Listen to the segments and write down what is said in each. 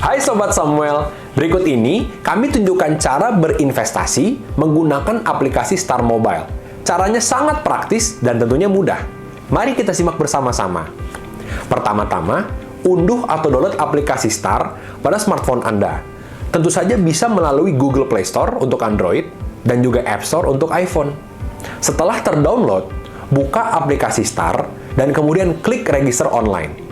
Hai Sobat Samuel, berikut ini kami tunjukkan cara berinvestasi menggunakan aplikasi Star Mobile. Caranya sangat praktis dan tentunya mudah. Mari kita simak bersama-sama. Pertama-tama, unduh atau download aplikasi Star pada smartphone Anda. Tentu saja bisa melalui Google Play Store untuk Android dan juga App Store untuk iPhone. Setelah terdownload, buka aplikasi Star dan kemudian klik register online.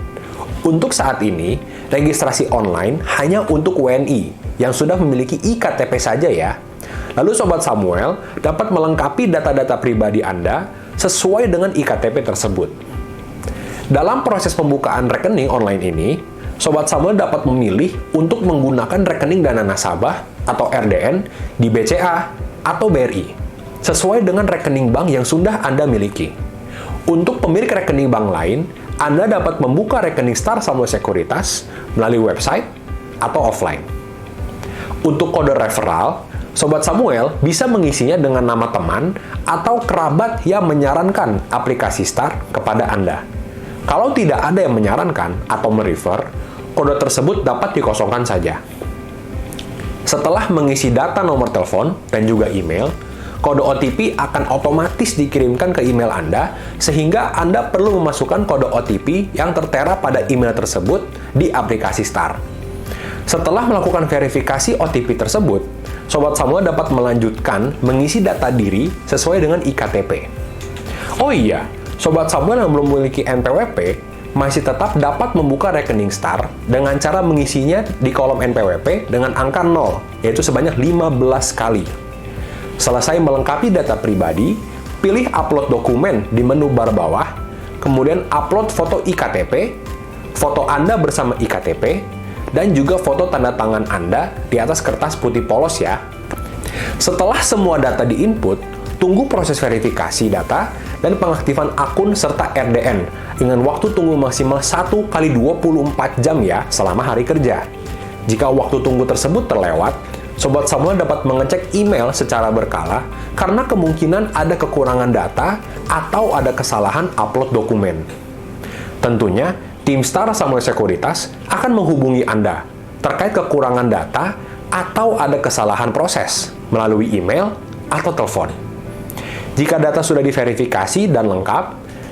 Untuk saat ini, registrasi online hanya untuk WNI yang sudah memiliki iKTP saja ya. Lalu Sobat Samuel dapat melengkapi data-data pribadi Anda sesuai dengan iKTP tersebut. Dalam proses pembukaan rekening online ini, Sobat Samuel dapat memilih untuk menggunakan rekening dana nasabah atau RDN di BCA atau BRI, sesuai dengan rekening bank yang sudah Anda miliki. Untuk pemilik rekening bank lain, Anda dapat membuka rekening Star Samuel Sekuritas melalui website atau offline. Untuk kode referral, Sobat Samuel bisa mengisinya dengan nama teman atau kerabat yang menyarankan aplikasi Star kepada Anda. Kalau tidak ada yang menyarankan atau merefer, kode tersebut dapat dikosongkan saja. Setelah mengisi data nomor telepon dan juga email, kode OTP akan otomatis dikirimkan ke email Anda, sehingga Anda perlu memasukkan kode OTP yang tertera pada email tersebut di aplikasi Star. Setelah melakukan verifikasi OTP tersebut, Sobat Samuel dapat melanjutkan mengisi data diri sesuai dengan iKTP. Oh iya, Sobat Samuel yang belum memiliki NPWP masih tetap dapat membuka rekening Star dengan cara mengisinya di kolom NPWP dengan angka 0, yaitu sebanyak 15 kali. Selesai melengkapi data pribadi, pilih upload dokumen di menu bar bawah, kemudian upload foto iKTP, foto Anda bersama iKTP, dan juga foto tanda tangan Anda di atas kertas putih polos ya. Setelah semua data diinput, tunggu proses verifikasi data dan pengaktifan akun serta RDN dengan waktu tunggu maksimal 1 kali 24 jam ya selama hari kerja. Jika waktu tunggu tersebut terlewat, Sobat Samuel dapat mengecek email secara berkala karena kemungkinan ada kekurangan data atau ada kesalahan upload dokumen. Tentunya, tim Star Samuel Sekuritas akan menghubungi Anda terkait kekurangan data atau ada kesalahan proses melalui email atau telepon. Jika data sudah diverifikasi dan lengkap,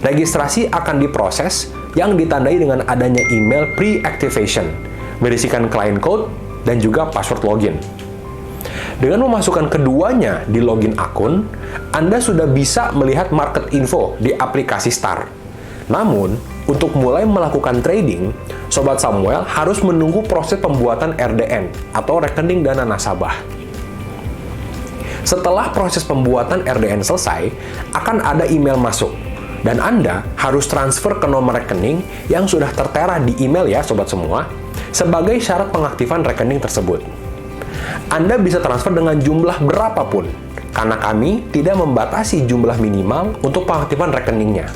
registrasi akan diproses yang ditandai dengan adanya email pre-activation, berisikan client code dan juga password login. Dengan memasukkan keduanya di login akun, Anda sudah bisa melihat market info di aplikasi Star. Namun, untuk mulai melakukan trading, Sobat Samuel harus menunggu proses pembuatan RDN atau rekening dana nasabah. Setelah proses pembuatan RDN selesai, akan ada email masuk, dan Anda harus transfer ke nomor rekening yang sudah tertera di email ya Sobat semua, sebagai syarat pengaktifan rekening tersebut. Anda bisa transfer dengan jumlah berapapun, karena kami tidak membatasi jumlah minimal untuk pengaktifan rekeningnya.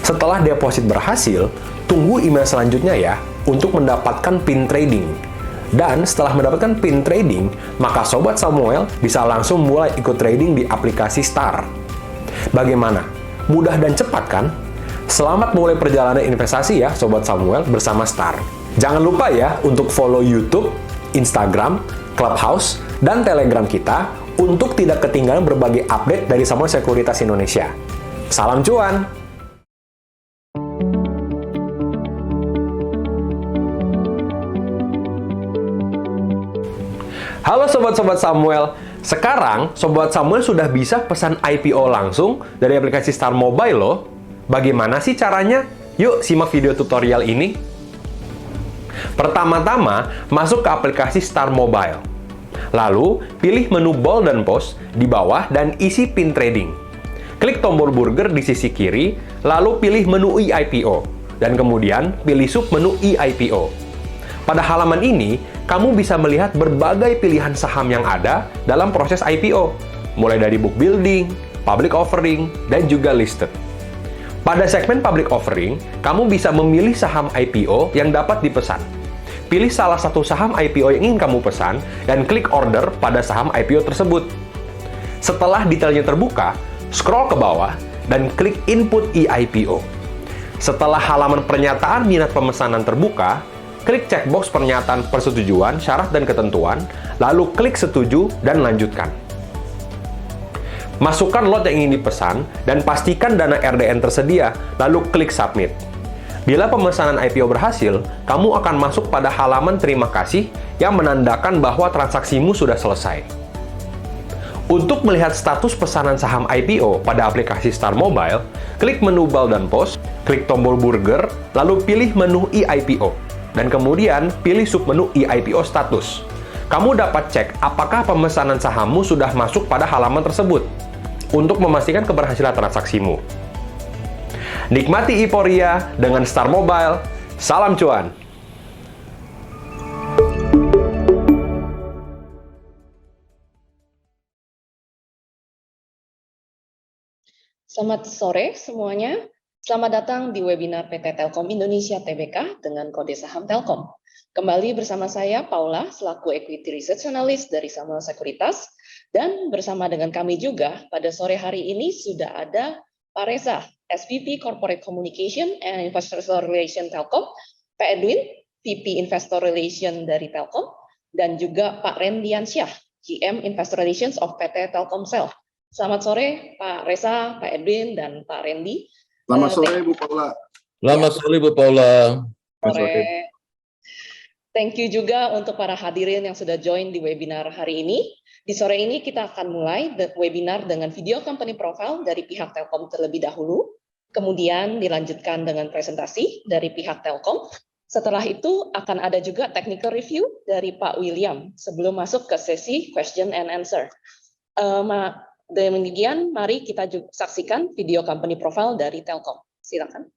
Setelah deposit berhasil, tunggu email selanjutnya ya, untuk mendapatkan PIN trading. Dan setelah mendapatkan PIN trading, maka Sobat Samuel bisa langsung mulai ikut trading di aplikasi Star. Bagaimana? Mudah dan cepat kan? Selamat mulai perjalanan investasi ya Sobat Samuel bersama Star. Jangan lupa ya untuk follow YouTube, Instagram, Clubhouse, dan Telegram kita untuk tidak ketinggalan berbagai update dari Samuel Sekuritas Indonesia. Salam cuan! Halo Sobat-Sobat Samuel, sekarang Sobat Samuel sudah bisa pesan IPO langsung dari aplikasi Star Mobile loh. Bagaimana sih caranya? Yuk simak video tutorial ini. Pertama-tama, masuk ke aplikasi Star Mobile. Lalu, pilih menu Bold dan Post di bawah dan isi PIN trading. Klik tombol burger di sisi kiri, lalu pilih menu eIPO, dan kemudian pilih submenu eIPO. Pada halaman ini, kamu bisa melihat berbagai pilihan saham yang ada dalam proses IPO, mulai dari book building, public offering, dan juga listed. Pada segmen public offering, kamu bisa memilih saham IPO yang dapat dipesan. Pilih salah satu saham IPO yang ingin kamu pesan, dan klik order pada saham IPO tersebut. Setelah detailnya terbuka, scroll ke bawah, dan klik input eIPO. Setelah halaman pernyataan minat pemesanan terbuka, klik checkbox pernyataan persetujuan, syarat dan ketentuan, lalu klik setuju dan lanjutkan. Masukkan lot yang ingin dipesan, dan pastikan dana RDN tersedia, lalu klik submit. Bila pemesanan IPO berhasil, kamu akan masuk pada halaman terima kasih yang menandakan bahwa transaksimu sudah selesai. Untuk melihat status pesanan saham IPO pada aplikasi Star Mobile, klik menu Buy dan Post, klik tombol burger, lalu pilih menu e-IPO, dan kemudian pilih submenu e-IPO status. Kamu dapat cek apakah pemesanan sahammu sudah masuk pada halaman tersebut untuk memastikan keberhasilan transaksimu. Nikmati euforia dengan Star Mobile. Salam cuan! Selamat sore semuanya. Selamat datang di webinar PT Telkom Indonesia Tbk dengan kode saham Telkom. Kembali bersama saya Paula selaku Equity Research Analyst dari Samuel Sekuritas, dan bersama dengan kami juga pada sore hari ini sudah ada Pak Reza, SVP Corporate Communication and Investor Relation Telkom, Pak Edwin, VP Investor Relation dari Telkom, dan juga Pak Rendiansyah, GM Investor Relations of PT Telkomsel. Selamat sore Pak Reza, Pak Edwin, dan Pak Rendi. Selamat sore Bu Paula. Selamat sore Bu Paula. Sore. Thank you juga untuk para hadirin yang sudah join di webinar hari ini. Di sore ini kita akan mulai webinar dengan video company profile dari pihak Telkom terlebih dahulu, kemudian dilanjutkan dengan presentasi dari pihak Telkom. Setelah itu akan ada juga technical review dari Pak William sebelum masuk ke sesi question and answer. Demikian, mari kita saksikan video company profile dari Telkom. Silakan.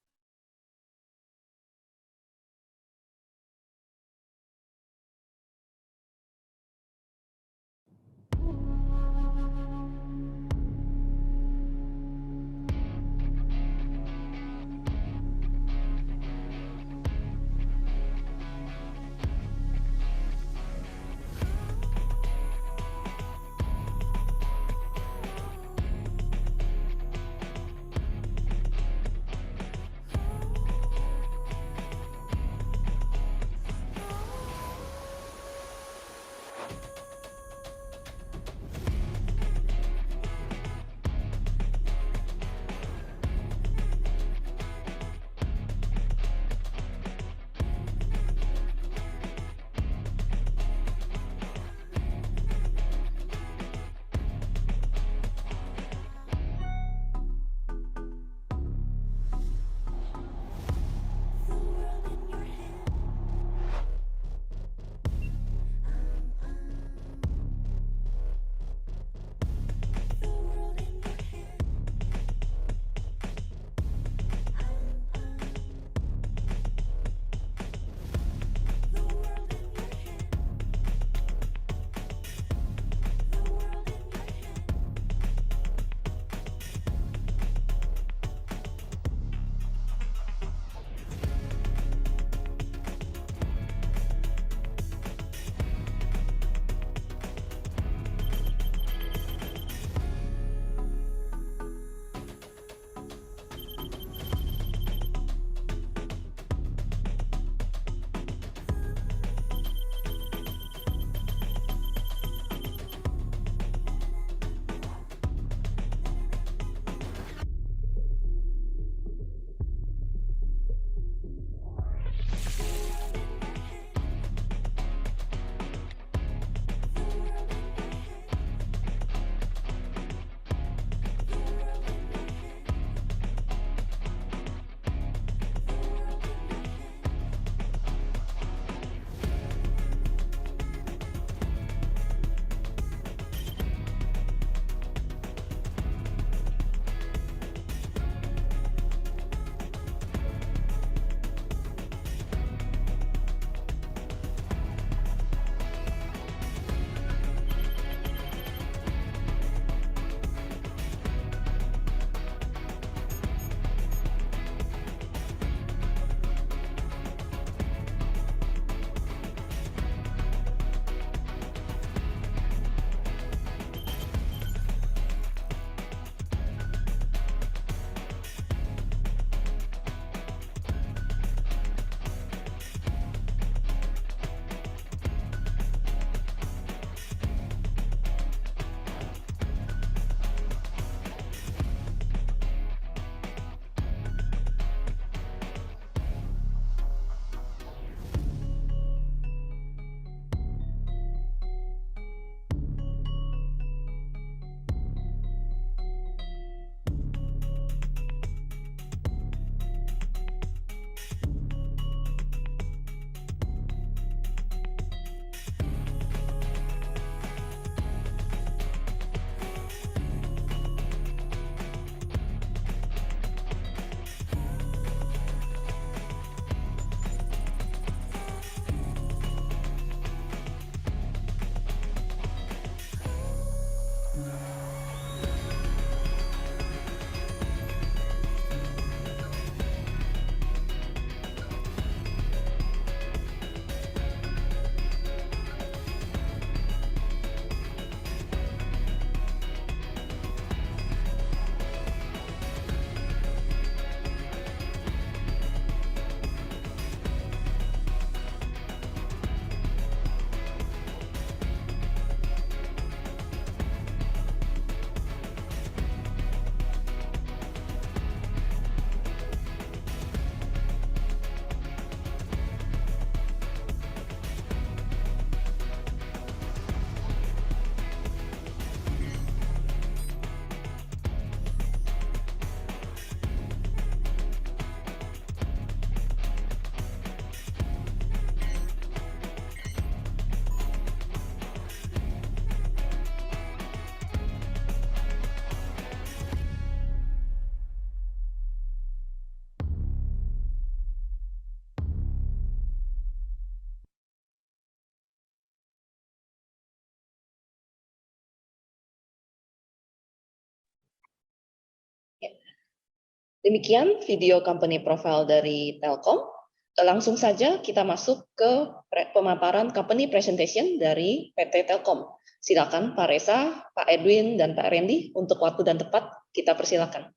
Demikian video company profile dari Telkom. Langsung saja kita masuk ke pemaparan company presentation dari PT Telkom. Silakan Pak Reza, Pak Edwin, dan Pak Randy untuk waktu dan tempat kita persilakan.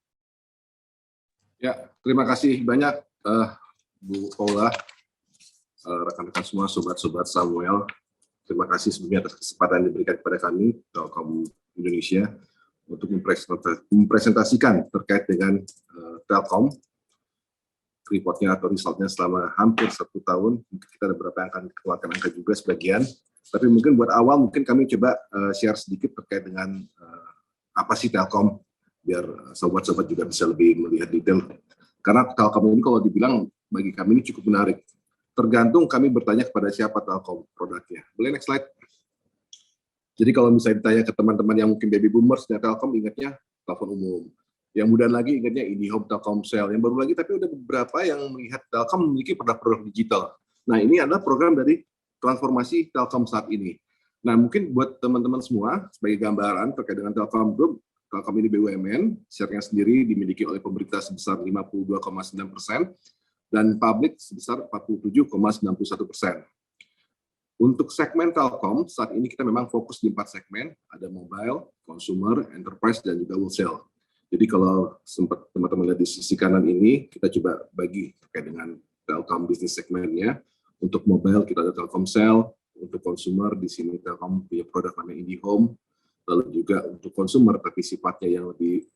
Ya, terima kasih banyak Bu Paula, rekan-rekan semua, sobat-sobat Samuel. Terima kasih sebelumnya atas kesempatan yang diberikan kepada kami, Telkom Indonesia, untuk mempresentasikan terkait dengan Telkom, reportnya atau resultnya selama hampir 1 tahun. Mungkin kita ada beberapa yang akan keluarkan angka juga sebagian. Tapi mungkin buat awal, mungkin kami coba share sedikit terkait dengan apa sih Telkom, biar sobat-sobat juga bisa lebih melihat detail. Karena Telkom ini kalau dibilang bagi kami ini cukup menarik. Tergantung kami bertanya kepada siapa Telkom produknya. Boleh next slide? Jadi kalau misalnya ditanya ke teman-teman yang mungkin baby boomers, ya Telkom ingatnya telepon umum. Yang muda lagi ingatnya IndiHome, Telkomsel. Yang baru lagi tapi udah beberapa yang melihat Telkom memiliki produk-produk digital. Nah ini adalah program dari transformasi Telkom saat ini. Nah mungkin buat teman-teman semua sebagai gambaran terkait dengan Telkom Group, Telkom ini BUMN, share-nya sendiri dimiliki oleh pemerintah sebesar 52,9% dan publik sebesar 47,91%. Untuk segmen Telkom, saat ini kita memang fokus di 4 segmen, ada mobile, consumer, enterprise, dan juga wholesale. Jadi kalau sempat teman-teman lihat di sisi kanan ini, kita coba bagi terkait dengan Telkom bisnis segmennya. Untuk mobile kita ada Telkomsel, untuk consumer di sini Telkom punya produk namanya IndiHome, lalu juga untuk consumer tapi sifatnya yang lebih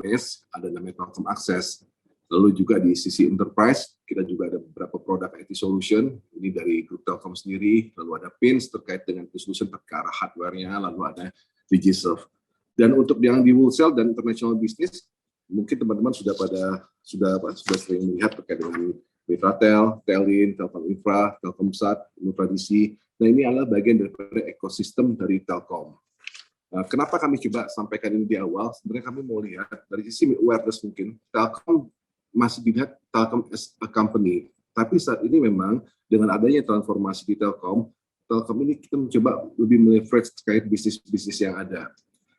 mass ada namanya Telkom Access. Lalu juga di sisi enterprise, kita juga ada beberapa produk IT solution, ini dari grup Telkom sendiri, lalu ada PINS terkait dengan IT solution ke arah hardware-nya, lalu ada DigiServe. Dan untuk yang di wholesale dan international business, mungkin teman-teman sudah sering melihat terkait dengan Mitratel, Telin, Telkom Infra, Telkomsat, Nutradisi. Nah ini adalah bagian daripada ekosistem dari Telkom. Nah, kenapa kami coba sampaikan ini di awal? Sebenarnya kami mau lihat dari sisi awareness mungkin, Telkom masih dilihat Telkom as a company. Tapi saat ini memang dengan adanya transformasi di Telkom ini kita mencoba lebih meleverage terkait bisnis-bisnis yang ada.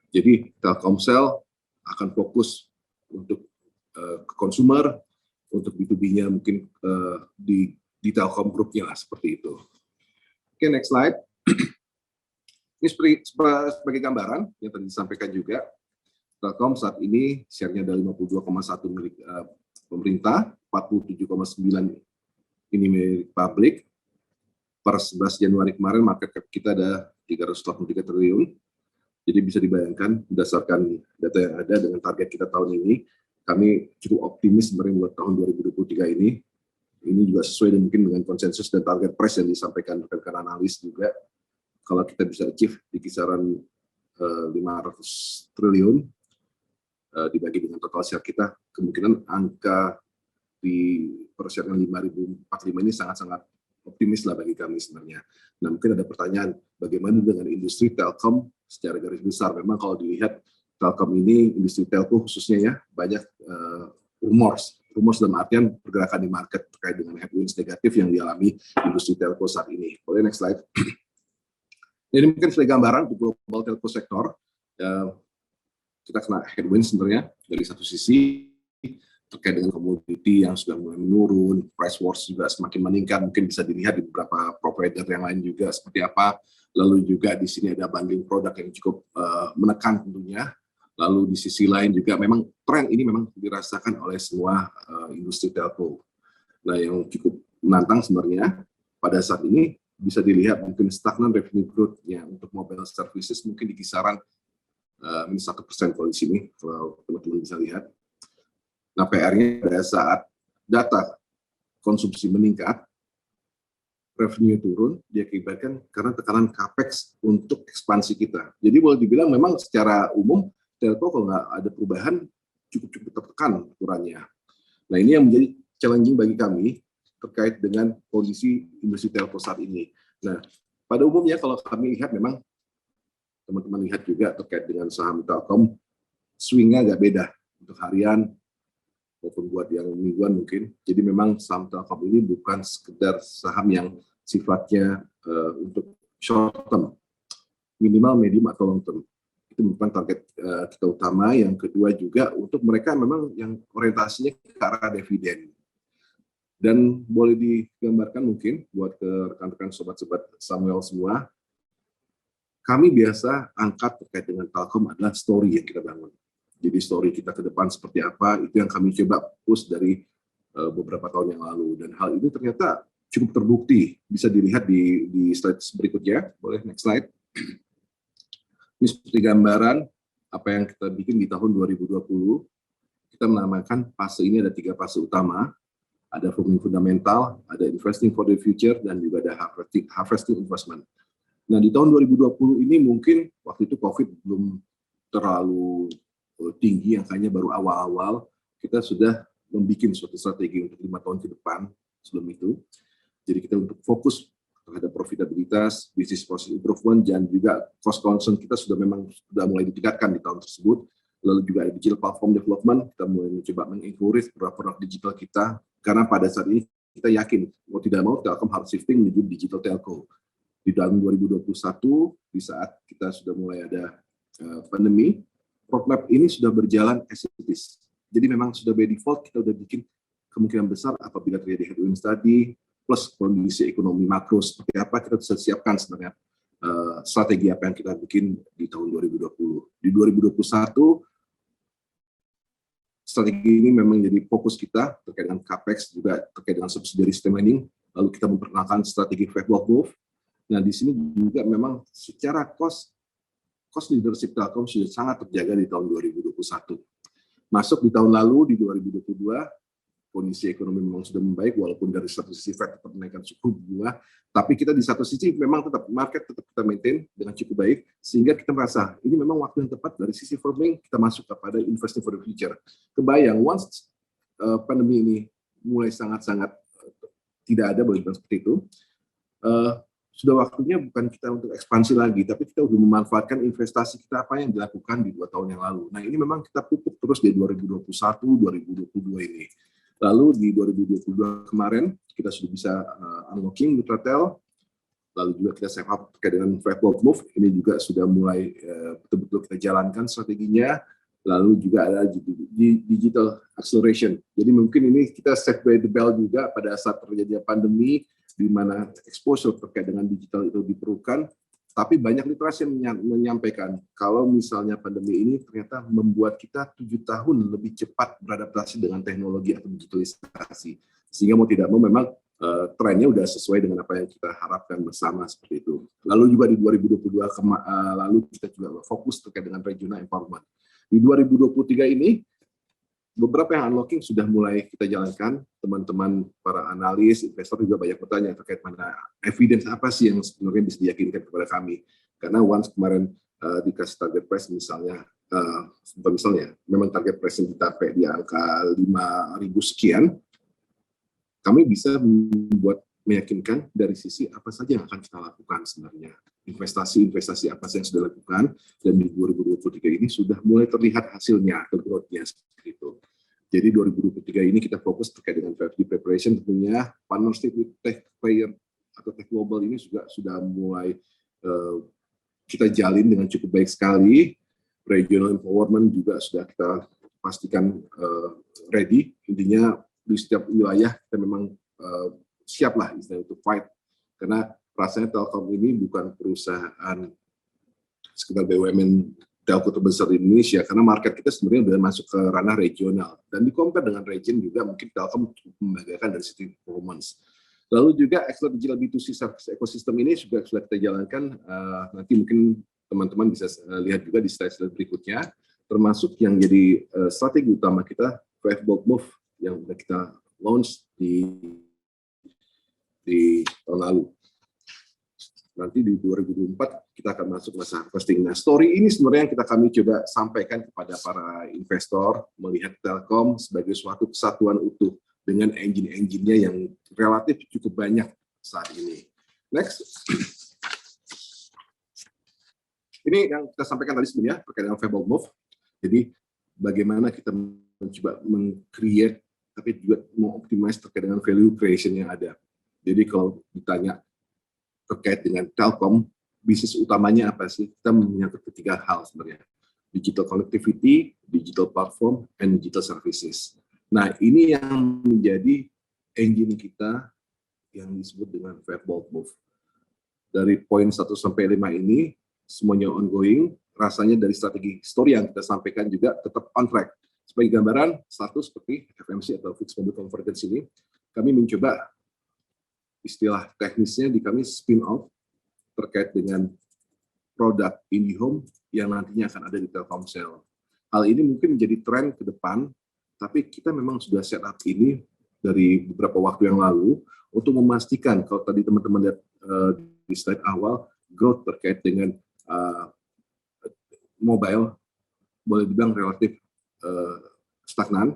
Jadi Telkomsel akan fokus untuk consumer, untuk B2B-nya mungkin di Telkom Group-nya lah, seperti itu. Oke, next slide. Ini sebagai gambaran yang tadi disampaikan juga, Telkom saat ini share-nya ada 52,1 milik pemerintah, 47,9 ini milik publik. Per 11 Januari kemarin market cap kita ada 383 triliun. Jadi bisa dibayangkan berdasarkan data yang ada dengan target kita tahun ini, kami cukup optimis sebenarnya buat tahun 2023 ini. Ini juga sesuai mungkin dengan konsensus dan target price yang disampaikan rekan analis juga. Kalau kita bisa achieve di kisaran 500 triliun, dibagi dengan total share kita, kemungkinan angka di pershare 5.045 ini sangat-sangat optimis lah bagi kami sebenarnya. Nah mungkin ada pertanyaan, bagaimana dengan industri Telkom secara garis besar? Memang kalau dilihat Telkom ini, industri telco khususnya ya, banyak rumors dalam artian pergerakan di market terkait dengan headwinds negatif yang dialami industri telco saat ini. Boleh next slide. Ini mungkin sebagai gambaran untuk global telco sektor, kita kena headwinds sebenarnya dari satu sisi terkait dengan komoditi yang sudah mulai menurun, price wars juga semakin meningkat, mungkin bisa dilihat di beberapa provider yang lain juga seperti apa. Lalu juga di sini ada bundling produk yang cukup menekan tentunya. Lalu di sisi lain juga memang tren ini memang dirasakan oleh semua industri telco. Nah yang cukup menantang sebenarnya pada saat ini bisa dilihat mungkin stagnan revenue growth-nya untuk mobile services mungkin di kisaran minus 1% kalau di sini, kalau teman-teman bisa lihat. Nah, PR-nya pada saat data konsumsi meningkat, revenue turun, diakibatkan karena tekanan capex untuk ekspansi kita. Jadi boleh dibilang memang secara umum, telco kalau nggak ada perubahan, cukup tertekan ukurannya. Nah, ini yang menjadi challenging bagi kami terkait dengan kondisi industri telco saat ini. Nah, pada umumnya kalau kami lihat memang teman-teman lihat juga terkait dengan saham Telkom, swing-nya agak beda untuk harian maupun buat yang mingguan mungkin. Jadi memang saham Telkom ini bukan sekedar saham yang sifatnya untuk short term, minimal, medium, atau long term. itu merupakan target kita utama. Yang kedua juga untuk mereka memang yang orientasinya ke arah dividen. Dan boleh digambarkan mungkin buat ke rekan-rekan sobat-sobat Samuel semua, kami biasa angkat terkait dengan Telkom adalah story yang kita bangun. Jadi story kita ke depan seperti apa, itu yang kami coba push dari beberapa tahun yang lalu. Dan hal ini ternyata cukup terbukti, bisa dilihat di slide berikutnya. Boleh next slide. Ini seperti gambaran apa yang kita bikin di tahun 2020. Kita menamakan fase ini ada 3 fase utama. Ada farming fundamental, ada investing for the future, dan juga ada harvesting investment. Nah, di tahun 2020 ini mungkin waktu itu COVID belum terlalu tinggi, angkanya baru awal-awal. Kita sudah membuat suatu strategi untuk 5 tahun ke depan sebelum itu. Jadi kita untuk fokus terhadap profitabilitas, business process improvement, dan juga cost concern kita sudah mulai ditingkatkan di tahun tersebut. Lalu juga ada digital platform development, kita mulai mencoba mengencourage produk-produk digital kita, karena pada saat ini kita yakin, mau tidak mau Telkom harus shifting menuju digital telco. Di tahun 2021, di saat kita sudah mulai ada pandemi, roadmap ini sudah berjalan as it is. Jadi memang sudah by default kita udah bikin kemungkinan besar apabila terjadi headwinds tadi, plus kondisi ekonomi makro seperti apa, kita bisa siapkan sebenarnya strategi apa yang kita bikin di tahun 2020. Di 2021, strategi ini memang jadi fokus kita terkait dengan CAPEX, juga terkait dengan subsidiary streamlining, lalu kita memperkenalkan strategi Fablog Move. Nah, di sini juga memang secara cost leadership Telkom sudah sangat terjaga di tahun 2021. Masuk di tahun lalu, di 2022, kondisi ekonomi memang sudah membaik, walaupun dari satu sisi Fed tetap menaikkan suku bunga, tapi kita di satu sisi memang tetap market tetap kita maintain dengan cukup baik, sehingga kita merasa ini memang waktu yang tepat dari sisi farming kita masuk kepada investing for the future. Kebayang once pandemi ini mulai sangat-sangat tidak ada, boleh dibilang seperti itu, sudah waktunya bukan kita untuk ekspansi lagi, tapi kita udah memanfaatkan investasi kita apa yang dilakukan di 2 tahun yang lalu. Nah, ini memang kita pupuk terus di 2021, 2022 ini. Lalu di 2022 kemarin kita sudah bisa unlocking Nutratel, lalu juga kita save up terkait dengan Fablog Move, ini juga sudah mulai betul-betul kita jalankan strateginya. Lalu juga ada digital acceleration. Jadi mungkin ini kita save by the bell juga pada saat terjadi pandemi, di mana exposure terkait dengan digital itu diperlukan, tapi banyak literasi yang menyampaikan kalau misalnya pandemi ini ternyata membuat kita 7 tahun lebih cepat beradaptasi dengan teknologi atau digitalisasi, sehingga mau tidak mau memang trennya udah sesuai dengan apa yang kita harapkan bersama seperti itu. Lalu juga di 2022 lalu kita juga fokus terkait dengan regional empowerment. Di 2023 ini beberapa yang unlocking sudah mulai kita jalankan. Teman-teman para analis, investor juga banyak bertanya terkait mana evidence apa sih yang sebenarnya bisa diyakinkan kepada kami. Karena once kemarin dikasih target price misalnya memang target price yang dicapai di angka 5.000 sekian, kami bisa meyakinkan dari sisi apa saja yang akan kita lakukan sebenarnya. Investasi apa saja yang sudah dilakukan, dan di 2023 ini sudah mulai terlihat hasilnya, growth-nya seperti itu. Jadi 2023 ini kita fokus terkait dengan 5G preparation, tentunya partnership with tech player atau tech global ini juga sudah mulai kita jalin dengan cukup baik sekali. Regional empowerment juga sudah kita pastikan ready. Intinya di setiap wilayah kita memang siap lah istilahnya untuk fight, karena rasanya Telkom ini bukan perusahaan sekedar BUMN telco terbesar di Indonesia, karena market kita sebenarnya sudah masuk ke ranah regional, dan di compare dengan region juga mungkin Telkom cukup membanggakan dari sisi performance. Lalu juga ekspor digital B2C service ekosistem ini juga sudah kita jalankan, nanti mungkin teman-teman bisa lihat juga di slide berikutnya, termasuk yang jadi strategi utama kita, Fablog Move, yang sudah kita launch di tahun lalu. Nanti di 2024 kita akan masuk masa harvesting. Nah, story ini sebenarnya yang kami coba sampaikan kepada para investor, melihat Telkom sebagai suatu kesatuan utuh dengan engine-nya yang relatif cukup banyak saat ini. Next. Ini yang kita sampaikan tadi sebenarnya terkait dengan Fablog Move. Jadi bagaimana kita mencoba meng-create tapi juga mengoptimize terkait dengan value creation yang ada. Jadi kalau ditanya terkait dengan Telkom, bisnis utamanya apa sih? Kita menyangkut ketiga hal sebenarnya. Digital connectivity, digital platform, and digital services. Nah, ini yang menjadi engine kita yang disebut dengan Five Bold Move. Dari poin 1 sampai 5 ini, semuanya ongoing, rasanya dari strategi story yang kita sampaikan juga tetap on track. Sebagai gambaran, satu seperti FMC atau Fixed Mobile Convergence ini, kami mencoba istilah teknisnya di kami spin-off terkait dengan produk IndiHome yang nantinya akan ada di Telkomsel. Hal ini mungkin menjadi tren ke depan, tapi kita memang sudah set up ini dari beberapa waktu yang lalu untuk memastikan, kalau tadi teman-teman lihat di slide awal, growth terkait dengan mobile boleh dibilang relatif stagnan,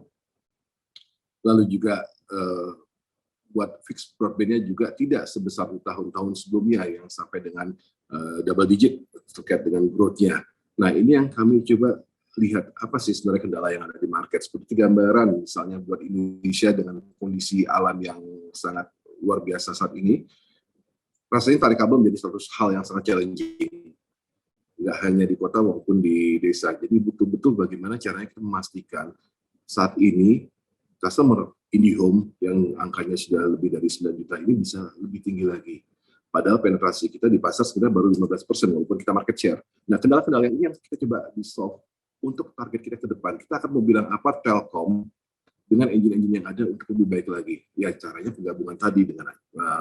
lalu juga buat fixed broadband-nya juga tidak sebesar di tahun-tahun sebelumnya yang sampai dengan double digit terkait dengan growth-nya. Nah, ini yang kami coba lihat apa sih sebenarnya kendala yang ada di market. Seperti gambaran misalnya buat Indonesia dengan kondisi alam yang sangat luar biasa saat ini, rasanya tarik kabel menjadi satu hal yang sangat challenging. Nggak hanya di kota maupun di desa. Jadi betul-betul bagaimana caranya kita memastikan saat ini customer IndiHome yang angkanya sudah lebih dari 9 juta ini bisa lebih tinggi lagi. Padahal penetrasi kita di pasar sebenarnya baru 15% walaupun kita market share. Nah, kendala-kendala ini yang kita coba di-solve untuk target kita ke depan. Kita akan mau bilang apa Telkom dengan engine-engine yang ada untuk lebih baik lagi. Ya, caranya penggabungan tadi dengan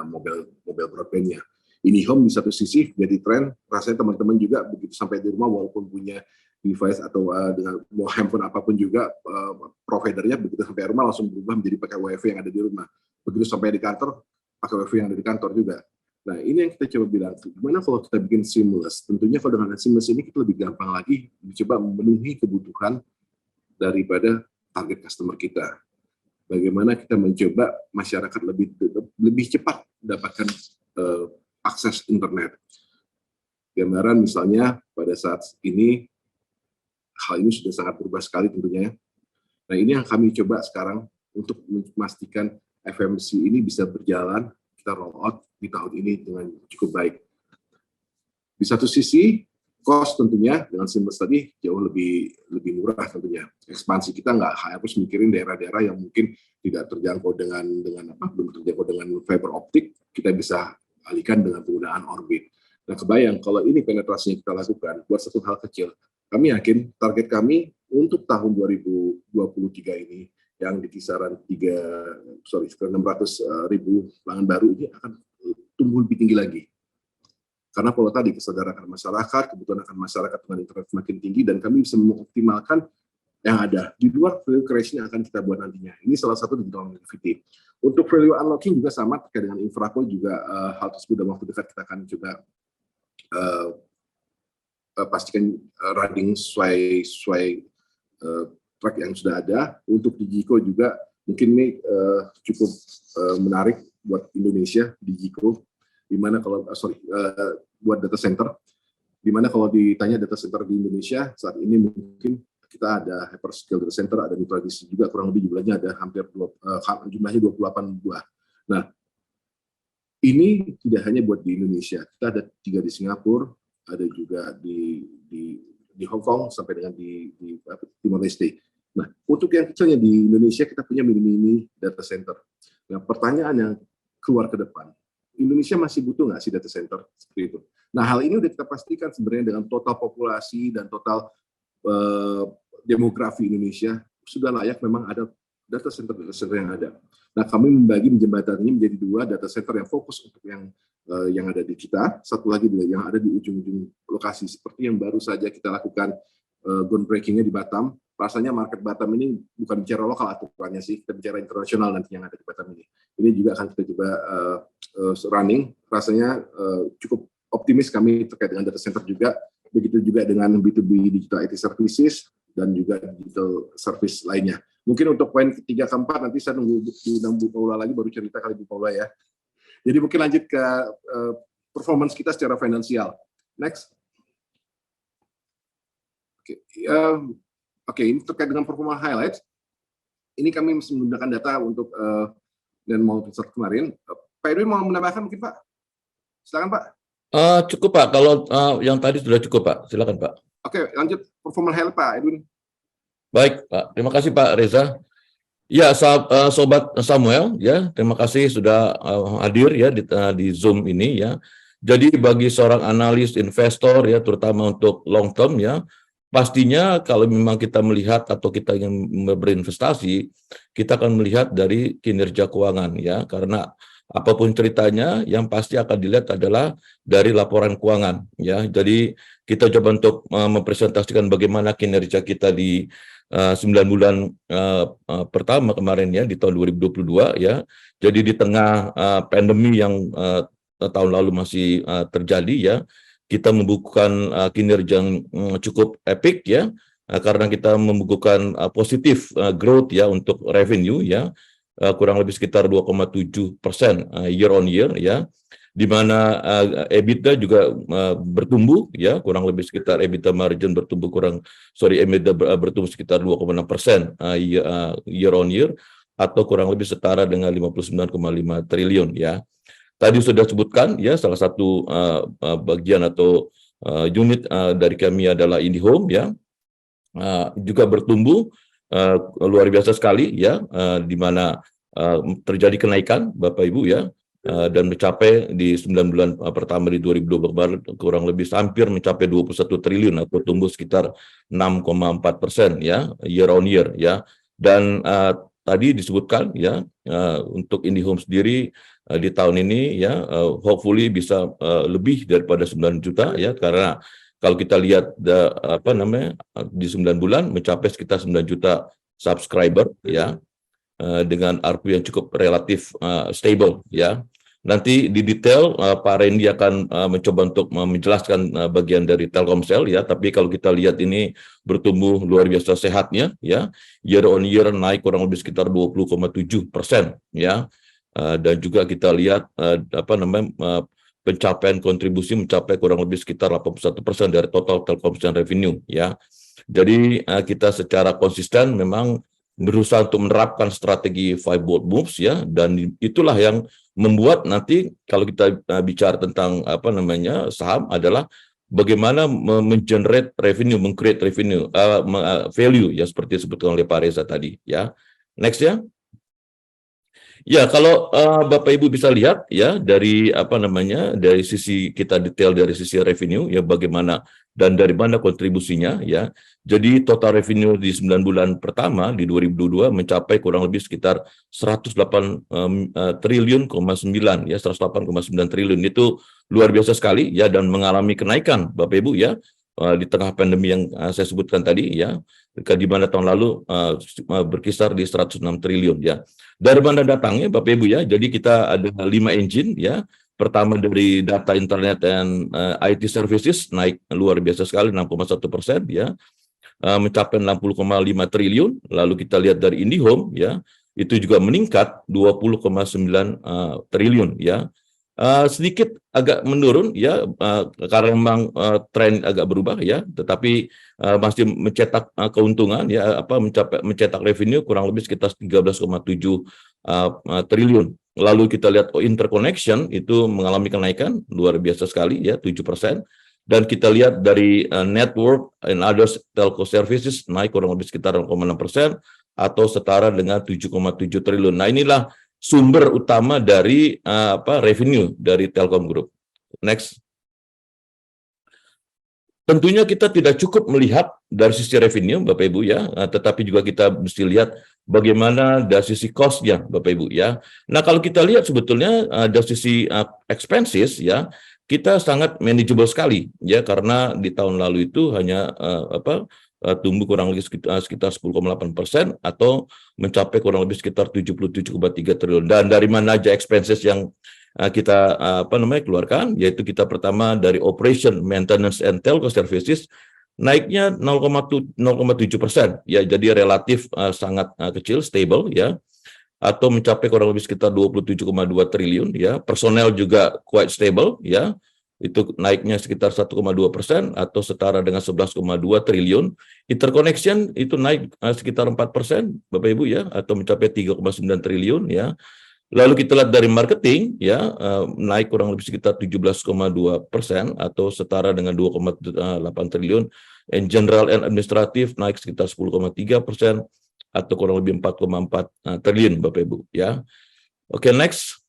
mobile broadband-nya. IndiHome di satu sisi jadi tren, rasanya teman-teman juga begitu sampai di rumah walaupun punya device atau dengan mau handphone apapun juga providernya begitu sampai rumah langsung berubah menjadi pakai WiFi yang ada di rumah. Begitu sampai di kantor pakai WiFi yang ada di kantor juga. Nah, ini yang kita coba bilang, gimana kalau kita bikin seamless? Tentunya kalau dengan seamless ini kita lebih gampang lagi mencoba memenuhi kebutuhan daripada target customer kita. Bagaimana kita mencoba masyarakat lebih cepat mendapatkan akses internet. Gambaran misalnya pada saat ini hal ini sudah sangat berubah sekali tentunya. Nah, ini yang kami coba sekarang untuk memastikan FMC ini bisa berjalan, kita roll out di tahun ini dengan cukup baik. Di satu sisi, cost tentunya dengan seamless tadi jauh lebih murah tentunya. Ekspansi kita nggak harus mikirin daerah-daerah yang mungkin tidak terjangkau belum terjangkau dengan fiber optik, kita bisa alihkan dengan penggunaan orbit. Nah, kebayang kalau ini penetrasinya kita lakukan buat satu hal kecil, kami yakin target kami untuk tahun 2023 ini yang di kisaran 600.000 pelanggan baru ini akan tumbuh lebih tinggi lagi. Karena kalau tadi kesadaran masyarakat, kebutuhan akan masyarakat dengan internet semakin tinggi, dan kami bisa mengoptimalkan yang ada di luar value creation yang akan kita buat nantinya. Ini salah satu digital connectivity. Untuk value unlocking juga sama terkait dengan infraco juga hal tersebut dalam waktu dekat kita akan coba pastikan running sesuai track yang sudah ada. Untuk Digico juga mungkin ini cukup menarik buat Indonesia, Digico, dimana kalau buat data center, dimana kalau ditanya data center di Indonesia saat ini mungkin kita ada hyperscale data center, ada mitra DC juga, kurang lebih jumlahnya ada jumlahnya 28 buah. Nah, ini tidak hanya buat di Indonesia, kita ada 3 di Singapura, ada juga di Hong Kong sampai dengan di Timor Leste. Nah, untuk yang kecilnya di Indonesia kita punya mini data center. Nah, pertanyaan yang keluar ke depan, Indonesia masih butuh nggak sih data center seperti itu? Nah, hal ini udah kita pastikan sebenarnya dengan total populasi dan total demografi Indonesia sudah layak memang ada data center yang ada. Nah, kami menjembataninya menjadi 2 data center yang fokus untuk yang ada di kita, satu lagi yang ada di ujung-ujung lokasi seperti yang baru saja kita lakukan groundbreaking-nya di Batam. Rasanya market Batam ini bukan bicara lokal aturannya sih, kita bicara internasional nanti yang ada di Batam ini. Ini juga akan kita coba running. Rasanya cukup optimis kami terkait dengan data center juga. Begitu juga dengan B2B digital IT services dan juga digital service lainnya. Mungkin untuk poin ketiga keempat nanti saya nunggu Bu Paula lagi baru cerita kali Bu Paula ya. Jadi mungkin lanjut ke performance kita secara finansial. Next. Oke, ini terkait dengan performa highlights. Ini kami masih menggunakan data untuk dan mau riset kemarin. Pak Edwin mau menambahkan mungkin Pak? Silakan Pak. Cukup Pak, kalau yang tadi sudah cukup Pak, silakan Pak. Oke, lanjut performal health Pak Edwin. Baik Pak, terima kasih Pak Reza. Ya, Sobat Samuel, ya, terima kasih sudah hadir ya di Zoom ini ya. Jadi bagi seorang analis investor ya, terutama untuk long term ya, pastinya kalau memang kita melihat atau kita ingin berinvestasi, kita akan melihat dari kinerja keuangan ya, karena apapun ceritanya, yang pasti akan dilihat adalah dari laporan keuangan ya. Jadi kita coba untuk mempresentasikan bagaimana kinerja kita di 9 bulan pertama kemarin ya di tahun 2022 ya. Jadi di tengah pandemi yang tahun lalu masih terjadi ya, kita membukukan kinerja yang cukup epic ya, karena kita membukukan positif growth ya untuk revenue ya, kurang lebih sekitar 2,7% year on year ya, di mana EBITDA juga bertumbuh ya, kurang lebih sekitar EBITDA margin bertumbuh EBITDA bertumbuh sekitar 2,6% year on year, atau kurang lebih setara dengan 59,5 triliun ya. Tadi sudah sebutkan ya, salah satu bagian atau unit dari kami adalah IndiHome ya, juga bertumbuh luar biasa sekali ya, di mana terjadi kenaikan Bapak Ibu ya, dan mencapai di 9 bulan pertama di 2020 kemarin kurang lebih hampir mencapai 21 triliun atau tumbuh sekitar 6,4% ya year on year ya. Dan tadi disebutkan ya, untuk IndiHome sendiri di tahun ini ya, hopefully bisa lebih daripada 9 juta ya, karena kalau kita lihat di 9 bulan mencapai sekitar 9 juta subscriber ya, dengan ARPU yang cukup relatif stable ya. Nanti di detail Pak Randy akan mencoba untuk menjelaskan bagian dari Telkomsel ya, tapi kalau kita lihat ini bertumbuh luar biasa sehatnya ya, year on year naik kurang lebih sekitar 20,7% ya. Dan juga kita lihat pencapaian kontribusi mencapai kurang lebih sekitar 81% dari total Telkomsel revenue ya. Jadi kita secara konsisten memang berusaha untuk menerapkan strategi 5 bold moves ya, dan itulah yang membuat nanti kalau kita bicara tentang saham adalah bagaimana mengenerate revenue, mengcreate revenue, value ya, seperti disebutkan oleh Pak Reza tadi ya. Next ya. Ya, kalau Bapak Ibu bisa lihat ya, dari dari sisi kita detail dari sisi revenue ya, bagaimana dan dari mana kontribusinya ya. Jadi total revenue di 9 bulan pertama di 2022 mencapai kurang lebih sekitar 108 triliun,9 ya, 108,9 triliun. Itu luar biasa sekali ya, dan mengalami kenaikan Bapak Ibu ya, di tengah pandemi yang saya sebutkan tadi ya, di mana tahun lalu berkisar di 106 triliun ya. Dari mana datangnya Bapak Ibu ya? Jadi kita ada 5 engine ya. Pertama dari data internet dan IT services naik luar biasa sekali 6,1% ya, mencapai 60,5 triliun. Lalu kita lihat dari IndiHome ya, itu juga meningkat 20,9 triliun ya. Sedikit agak menurun ya, karena memang tren agak berubah ya, tetapi masih mencetak keuntungan ya, mencetak revenue kurang lebih sekitar 13,7 triliun. Lalu kita lihat interconnection itu mengalami kenaikan luar biasa sekali ya, 7%. Dan kita lihat dari network and others telco services naik kurang lebih sekitar 0,6% atau setara dengan 7,7 triliun. Nah, inilah sumber utama dari revenue dari Telkom Group. Next. Tentunya kita tidak cukup melihat dari sisi revenue Bapak Ibu ya, tetapi juga kita mesti lihat bagaimana dari sisi cost-nya Bapak Ibu ya. Nah, kalau kita lihat sebetulnya dari sisi expenses ya, kita sangat manageable sekali ya, karena di tahun lalu itu hanya tumbuh kurang lebih sekitar 10,8% atau mencapai kurang lebih sekitar 77,3 triliun. Dan dari mana aja expenses yang kita keluarkan, yaitu kita pertama dari operation, maintenance, and telco services naiknya 0,7% ya, jadi relatif sangat kecil, stable ya, atau mencapai kurang lebih sekitar 27,2 triliun ya. Personel juga quite stable ya, itu naiknya sekitar 1,2% atau setara dengan 11,2 triliun. Interconnection itu naik sekitar 4% Bapak Ibu ya, atau mencapai 3,9 triliun ya. Lalu kita lihat dari marketing ya, naik kurang lebih sekitar 17,2% atau setara dengan 2,8 triliun. And general and administrative naik sekitar 10,3% atau kurang lebih 4,4 triliun Bapak Ibu ya. Oke, next.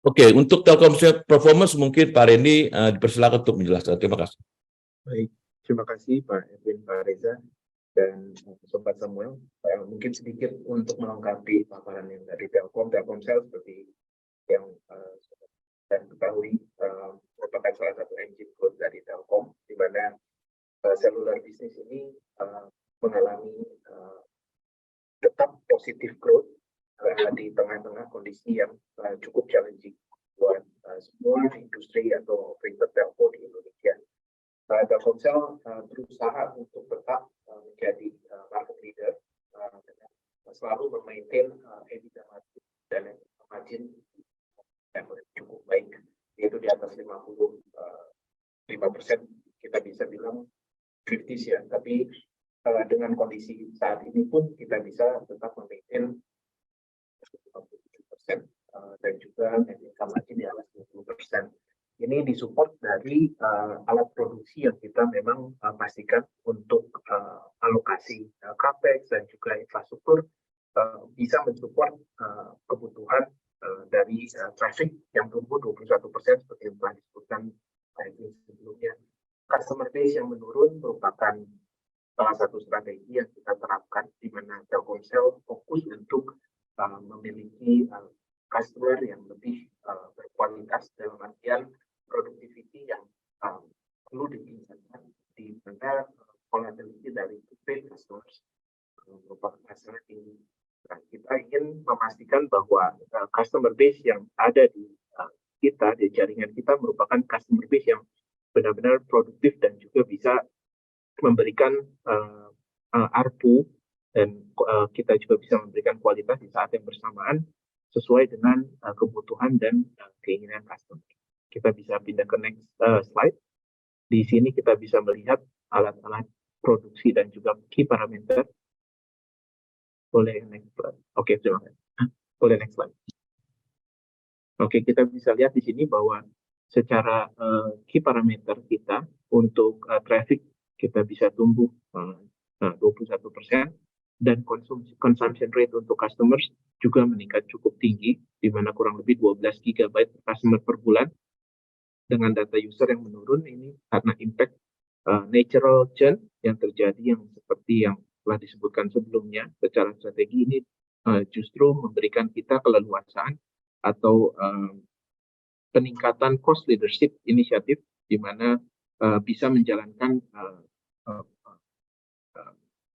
Oke, untuk Telkomsel performance mungkin Pak Randy dipersilakan untuk menjelaskan. Terima kasih. Baik, terima kasih Pak Edwin, Pak Reza, dan Sobat Samuel. Mungkin sedikit untuk melengkapi paparan yang dari Telkomsel seperti yang saya ketahui merupakan salah satu engine growth dari Telkom, di mana cellular business ini mengalami tetap positif growth di tengah-tengah kondisi yang cukup challenging buat semua industri atau operator telco di Indonesia. Telkomsel berusaha untuk tetap menjadi market leader dengan selalu memaintain EBITDA margin dan margin yang cukup baik, yaitu di atas 55%. Kita bisa bilang 50 ya, tapi dengan kondisi saat ini pun kita bisa tetap memaintain 57% dan juga net income margin di atas 20%. Ini disupport dari alat produksi yang kita memang pastikan untuk alokasi capex dan juga infrastruktur bisa mensupport kebutuhan dari traffic yang tumbuh 21% seperti yang telah disebutkan sebelumnya. Customer base yang menurun merupakan salah satu strategi yang kita terapkan di mana Telkomsel fokus untuk memiliki customer yang lebih berkualitas dalam artian productivity yang perlu ditingkatkan di mana volatility dari prepaid customers merupakan sangat tinggi. Nah, kita ingin memastikan bahwa customer base yang ada di kita, di jaringan kita merupakan customer base yang benar-benar produktif dan juga bisa memberikan ARPU dan kita juga bisa memberikan kualitas di saat yang bersamaan sesuai dengan kebutuhan dan keinginan customer. Kita bisa pindah ke next slide. Di sini kita bisa melihat alat-alat produksi dan juga key parameter. Boleh next slide. Oke, terima kasih. Boleh next slide. Oke, kita bisa lihat di sini bahwa secara key parameter kita untuk traffic kita bisa tumbuh 21% dan consumption rate untuk customers juga meningkat cukup tinggi, di mana kurang lebih 12 GB per customer per bulan. Dengan data user yang menurun ini karena impact natural churn yang terjadi yang seperti yang telah disebutkan sebelumnya. Secara strategi ini justru memberikan kita keleluasaan atau peningkatan cost leadership inisiatif di mana bisa menjalankan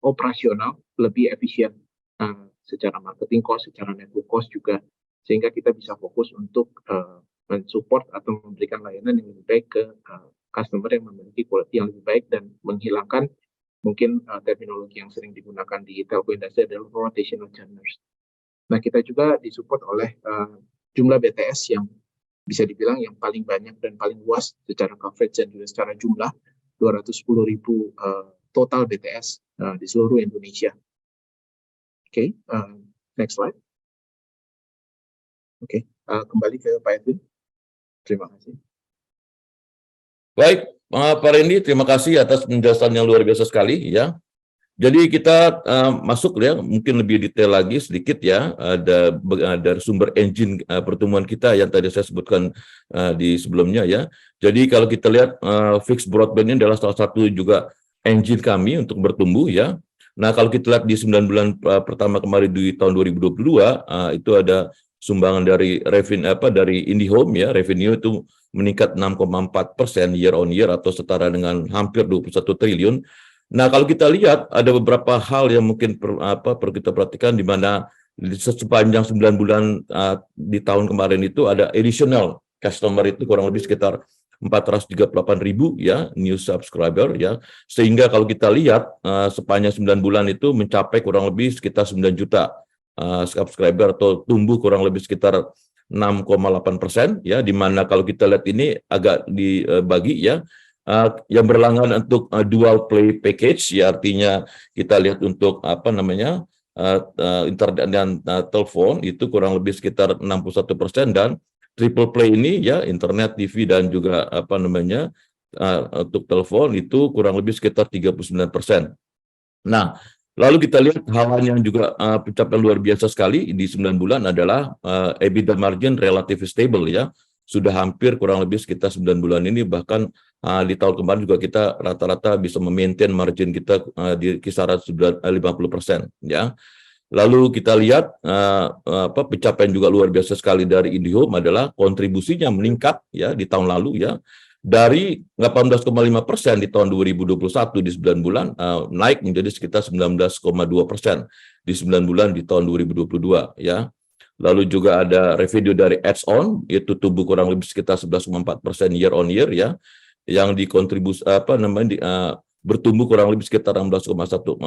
operasional lebih efisien secara marketing cost, secara network cost juga, sehingga kita bisa fokus untuk mensupport atau memberikan layanan yang lebih baik ke customer yang memiliki quality yang lebih baik dan menghilangkan mungkin terminologi yang sering digunakan di telco industri adalah rotational churners. Nah, kita juga disupport oleh jumlah BTS yang bisa dibilang yang paling banyak dan paling luas secara coverage dan juga secara jumlah 210.000 total BTS di seluruh Indonesia. Oke, next slide. Oke, kembali ke Pak Edwin. Terima kasih. Baik, Pak Randy, terima kasih atas penjelasan yang luar biasa sekali ya. Jadi kita masuk ya, mungkin lebih detail lagi sedikit ya, ada sumber engine pertumbuhan kita yang tadi saya sebutkan di sebelumnya ya. Jadi kalau kita lihat fixed broadband ini adalah salah satu juga engine kami untuk bertumbuh ya. Nah, kalau kita lihat di 9 bulan pertama kemarin di tahun 2022 itu ada sumbangan dari revenue dari IndiHome ya, revenue itu meningkat 6,4% year on year atau setara dengan hampir 21 triliun. Nah, kalau kita lihat ada beberapa hal yang mungkin perlu kita perhatikan di mana sepanjang 9 bulan di tahun kemarin itu ada additional customer itu kurang lebih sekitar 438.000 ya new subscriber ya, sehingga kalau kita lihat sepanjang 9 bulan itu mencapai kurang lebih sekitar 9 juta subscriber atau tumbuh kurang lebih sekitar 6,8% ya, di mana kalau kita lihat ini agak dibagi ya, yang berlangganan untuk dual play package ya, artinya kita lihat untuk internet dan telepon itu kurang lebih sekitar 61%, dan triple play ini ya internet, TV dan juga untuk telepon itu kurang lebih sekitar 39%. Nah, lalu kita lihat hal yang juga pencapaian luar biasa sekali di 9 bulan adalah EBITDA margin relatif stable ya. Sudah hampir kurang lebih sekitar 9 bulan ini, bahkan di tahun kemarin juga kita rata-rata bisa memaintain margin kita di kisaran 50% ya. Lalu kita lihat pencapaian juga luar biasa sekali dari IndiHome adalah kontribusinya meningkat ya di tahun lalu ya, dari 18,5% di tahun 2021 di 9 bulan naik menjadi sekitar 19,2% di 9 bulan di tahun 2022 ya. Lalu juga ada revenue dari add-on itu tumbuh kurang lebih sekitar 11,4% year on year ya, yang dikontribusi bertumbuh kurang lebih sekitar 16,1%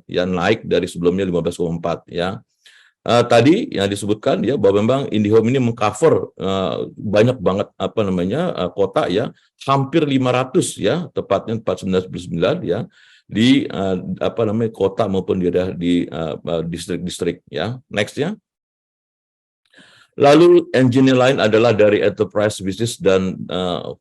ya, naik dari sebelumnya 15,4 ya. Tadi yang disebutkan ya bahwa memang IndiHome ini mengcover banyak banget kota ya, hampir 500 ya, tepatnya 499 ya, di kota maupun di distrik-distrik ya. Next ya. Lalu engine lain adalah dari enterprise business dan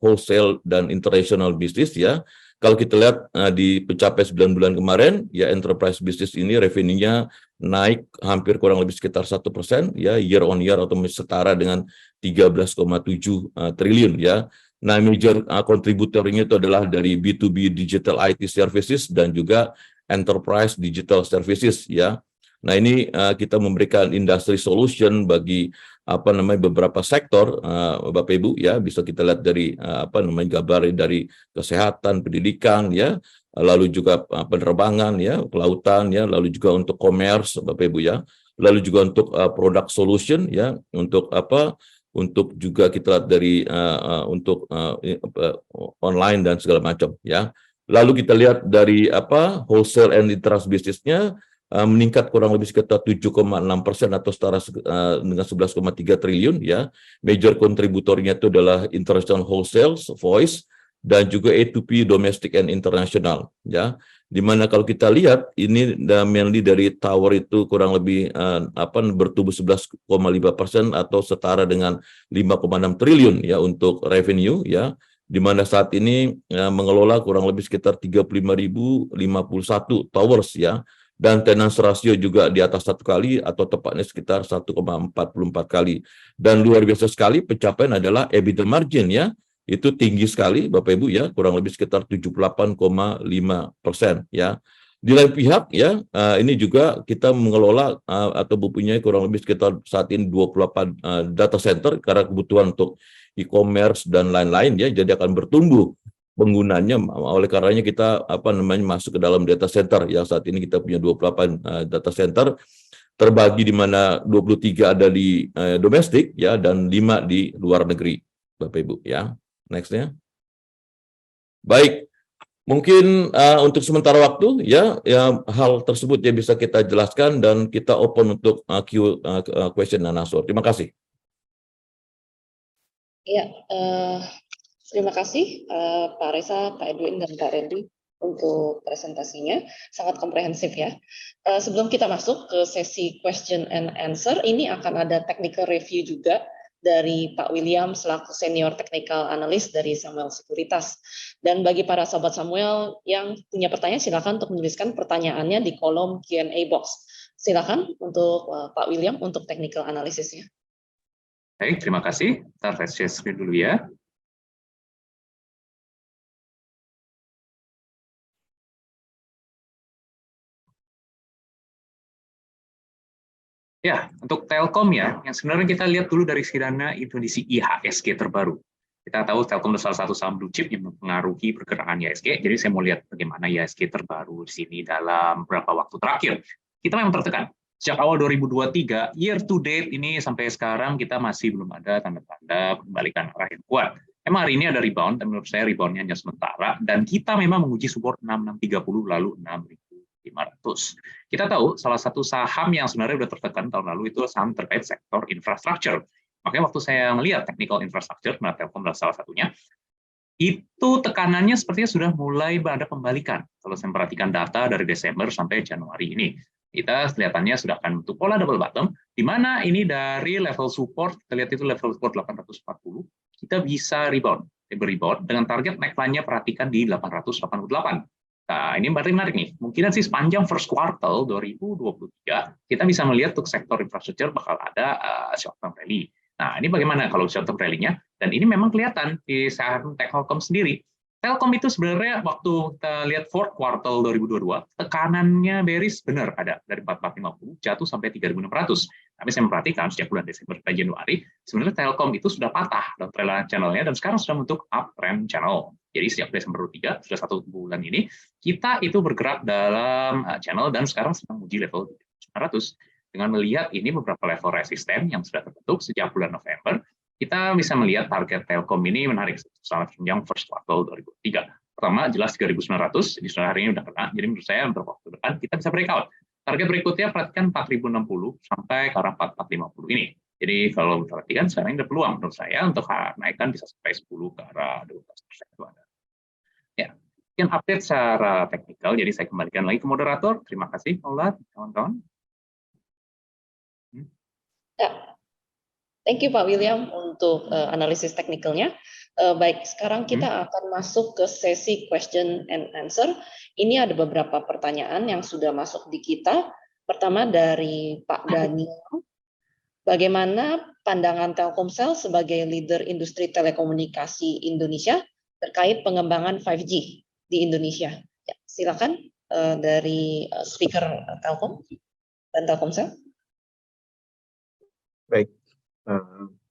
wholesale dan international business ya. Kalau kita lihat di pencapaian 9 bulan kemarin, ya enterprise business ini revenue-nya naik hampir kurang lebih sekitar 1% ya, year on year atau setara dengan 13,7 triliun ya. Nah, major kontributornya itu adalah dari B2B digital IT services dan juga enterprise digital services ya. Nah, ini kita memberikan industry solution bagi beberapa sektor, Bapak Ibu ya, bisa kita lihat dari gambar dari kesehatan, pendidikan ya, lalu juga penerbangan ya, kelautan ya, lalu juga untuk commerce Bapak Ibu ya, lalu juga untuk product solution ya, untuk juga kita lihat dari online dan segala macam ya. Lalu kita lihat dari wholesale and interest business-nya meningkat kurang lebih sekitar 7,6% atau setara dengan 11,3 triliun ya. Major kontributornya itu adalah international wholesale, voice, dan juga A2P domestic and international ya. Dimana kalau kita lihat ini mainly dari tower itu kurang lebih bertumbuh 11,5% atau setara dengan 5,6 triliun ya untuk revenue ya. Di mana saat ini mengelola kurang lebih sekitar 35.051 towers ya. Dan tenance ratio juga di atas 1 kali atau tepatnya sekitar 1,44 kali. Dan luar biasa sekali pencapaian adalah EBITDA margin ya, itu tinggi sekali Bapak Ibu ya, kurang lebih sekitar 78,5% ya. Di lain pihak ya, ini juga kita mengelola atau mempunyai kurang lebih sekitar saat ini 28 data center karena kebutuhan untuk e-commerce dan lain-lain ya, jadi akan bertumbuh penggunanya. Oleh karenanya kita masuk ke dalam data center yang saat ini kita punya 28 data center, terbagi di mana 23 ada di domestik ya, dan 5 di luar negeri Bapak Ibu ya. Nextnya. Baik, mungkin untuk sementara waktu ya hal tersebut ya bisa kita jelaskan, dan kita open untuk question and answer. Terima kasih. Ya, terima kasih Pak Reza, Pak Edwin, dan Pak Randy untuk presentasinya. Sangat komprehensif ya. Sebelum kita masuk ke sesi question and answer, ini akan ada technical review juga dari Pak William selaku Senior Technical Analyst dari Samuel Sekuritas. Dan bagi para sahabat Samuel yang punya pertanyaan, silakan untuk menuliskan pertanyaannya di kolom Q&A box. Silakan untuk Pak William untuk technical analysisnya. Baik, terima kasih. Kita share screen dulu ya. Ya, untuk Telkom ya, yang sebenarnya kita lihat dulu dari skema Indonesia IHSG terbaru. Kita tahu Telkom adalah salah satu saham blue chip yang mempengaruhi pergerakan IHSG, jadi saya mau lihat bagaimana IHSG terbaru di sini dalam beberapa waktu terakhir. Kita memang tertekan. Sejak awal 2023, year to date ini sampai sekarang kita masih belum ada tanda-tanda pembalikan arah yang kuat. Emang hari ini ada rebound, tapi menurut saya reboundnya hanya sementara, dan kita memang menguji support 6630 lalu 6500. Kita tahu salah satu saham yang sebenarnya sudah tertekan tahun lalu itu saham terkait sektor infrastruktur. Makanya waktu saya melihat technical infrastructure, Telkom adalah salah satunya, itu tekanannya sepertinya sudah mulai ada pembalikan. Kalau saya perhatikan data dari Desember sampai Januari ini. kita kelihatannya sudah akan bentuk pola double bottom, di mana ini dari level support, kita lihat itu level support 840, kita bisa rebound dengan target neckline-nya perhatikan di 888. Nah, ini berarti menarik nih. Mungkin sih sepanjang first quarter 2023, kita bisa melihat untuk sektor infrastruktur bakal ada short term rally. Nah, ini bagaimana kalau short term rally-nya? Dan ini memang kelihatan di saham Telkom sendiri. Telkom itu sebenarnya waktu kita lihat fourth quarter 2022, tekanannya bearish benar ada dari 4450 jatuh sampai 3600. Tapi saya memperhatikan sejak bulan Desember sampai Januari, sebenarnya Telkom itu sudah patah dalam trend channel-nya dan sekarang sudah membentuk uptrend channel. Jadi sejak Desember 3, sudah 1 bulan ini, kita itu bergerak dalam channel dan sekarang sedang menuju level 900. Dengan melihat ini beberapa level resisten yang sudah terbentuk sejak bulan November, kita bisa melihat target Telkom ini menarik selama sepanjang first quarter 2023. Pertama, jelas 3.900, di hari ini udah kena, jadi menurut saya untuk waktu depan kita bisa breakout. Target berikutnya perhatikan 4.060 sampai ke arah 4.450 ini. Jadi kalau perhatikan sekarang ini ada peluang menurut saya untuk naikkan bisa sampai 10 ke arah 12%. Itu ada. Ya, sekian update secara teknikal, jadi saya kembalikan lagi ke moderator. Terima kasih, Paula, kawan-kawan. Ya. Thank you Pak William untuk analisis teknikalnya. Baik, sekarang kita akan masuk ke sesi question and answer. Ini ada beberapa pertanyaan yang sudah masuk di kita. Pertama dari Pak Daniel. Bagaimana pandangan Telkomsel sebagai leader industri telekomunikasi Indonesia terkait pengembangan 5G di Indonesia? Ya, silakan dari speaker Telkom dan Telkomsel. Baik.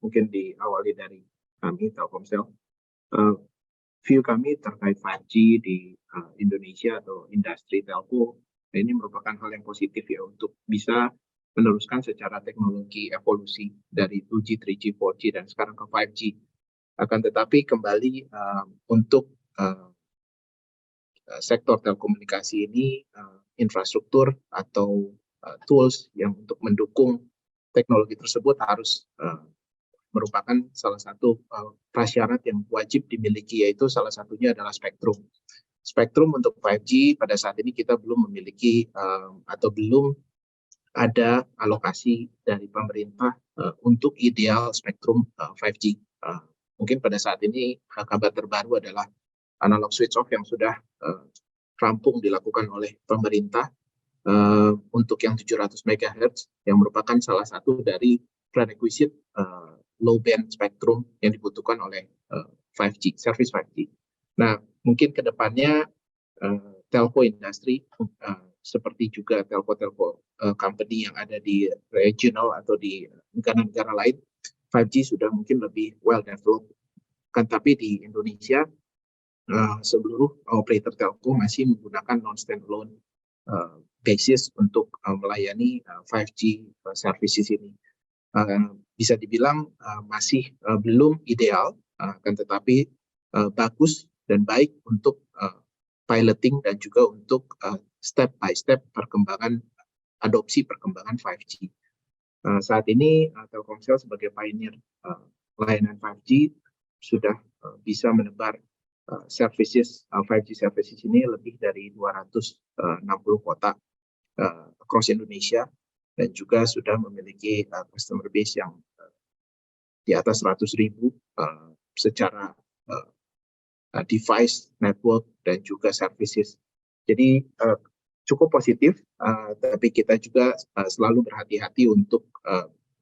Mungkin diawali dari kami Telkomsel. View kami terkait 5G di Indonesia atau industri telco ini merupakan hal yang positif ya untuk bisa meneruskan secara teknologi evolusi dari 2G, 3G, 4G dan sekarang ke 5G. Akan tetapi kembali untuk sektor telekomunikasi ini infrastruktur atau tools yang untuk mendukung teknologi tersebut harus merupakan salah satu prasyarat yang wajib dimiliki, yaitu salah satunya adalah spektrum. Spektrum untuk 5G pada saat ini kita belum memiliki atau belum ada alokasi dari pemerintah untuk ideal spektrum 5G. Mungkin pada saat ini kabar terbaru adalah analog switch off yang sudah rampung dilakukan oleh pemerintah untuk yang 700 MHz yang merupakan salah satu dari prerequisite low band spektrum yang dibutuhkan oleh 5G, service 5G. Nah, mungkin ke depannya telco industri seperti juga telco-telco company yang ada di regional atau di negara-negara lain, 5G sudah mungkin lebih well developed. Kan tapi di Indonesia seluruh operator telco masih menggunakan non-standalone basis untuk melayani 5G services ini. Bisa dibilang masih belum ideal, kan tetapi bagus dan baik untuk piloting dan juga untuk step by step perkembangan adopsi perkembangan 5G. Saat ini Telkomsel sebagai pioneer layanan 5G sudah bisa menebar services 5G services ini lebih dari 260 kota across Indonesia dan juga sudah memiliki customer base yang di atas 100.000 secara device, network dan juga services. Jadi cukup positif, tapi kita juga selalu berhati-hati untuk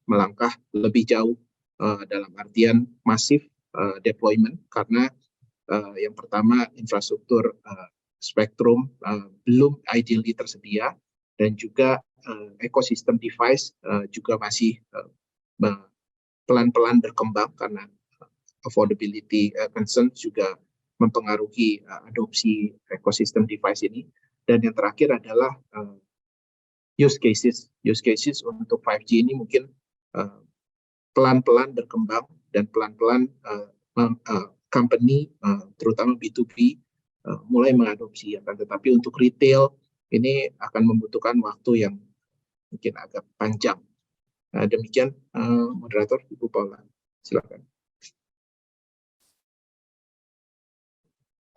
melangkah lebih jauh dalam artian masif deployment karena yang pertama infrastruktur spektrum belum ideally tersedia dan juga ekosistem device juga masih pelan-pelan berkembang karena affordability concerns juga mempengaruhi adopsi ekosistem device ini. Dan yang terakhir adalah use cases untuk 5G ini mungkin pelan-pelan berkembang dan pelan-pelan company terutama B2B mulai mengadopsi, akan tetapi untuk retail ini akan membutuhkan waktu yang mungkin agak panjang. Demikian moderator Ibu Paula, silakan.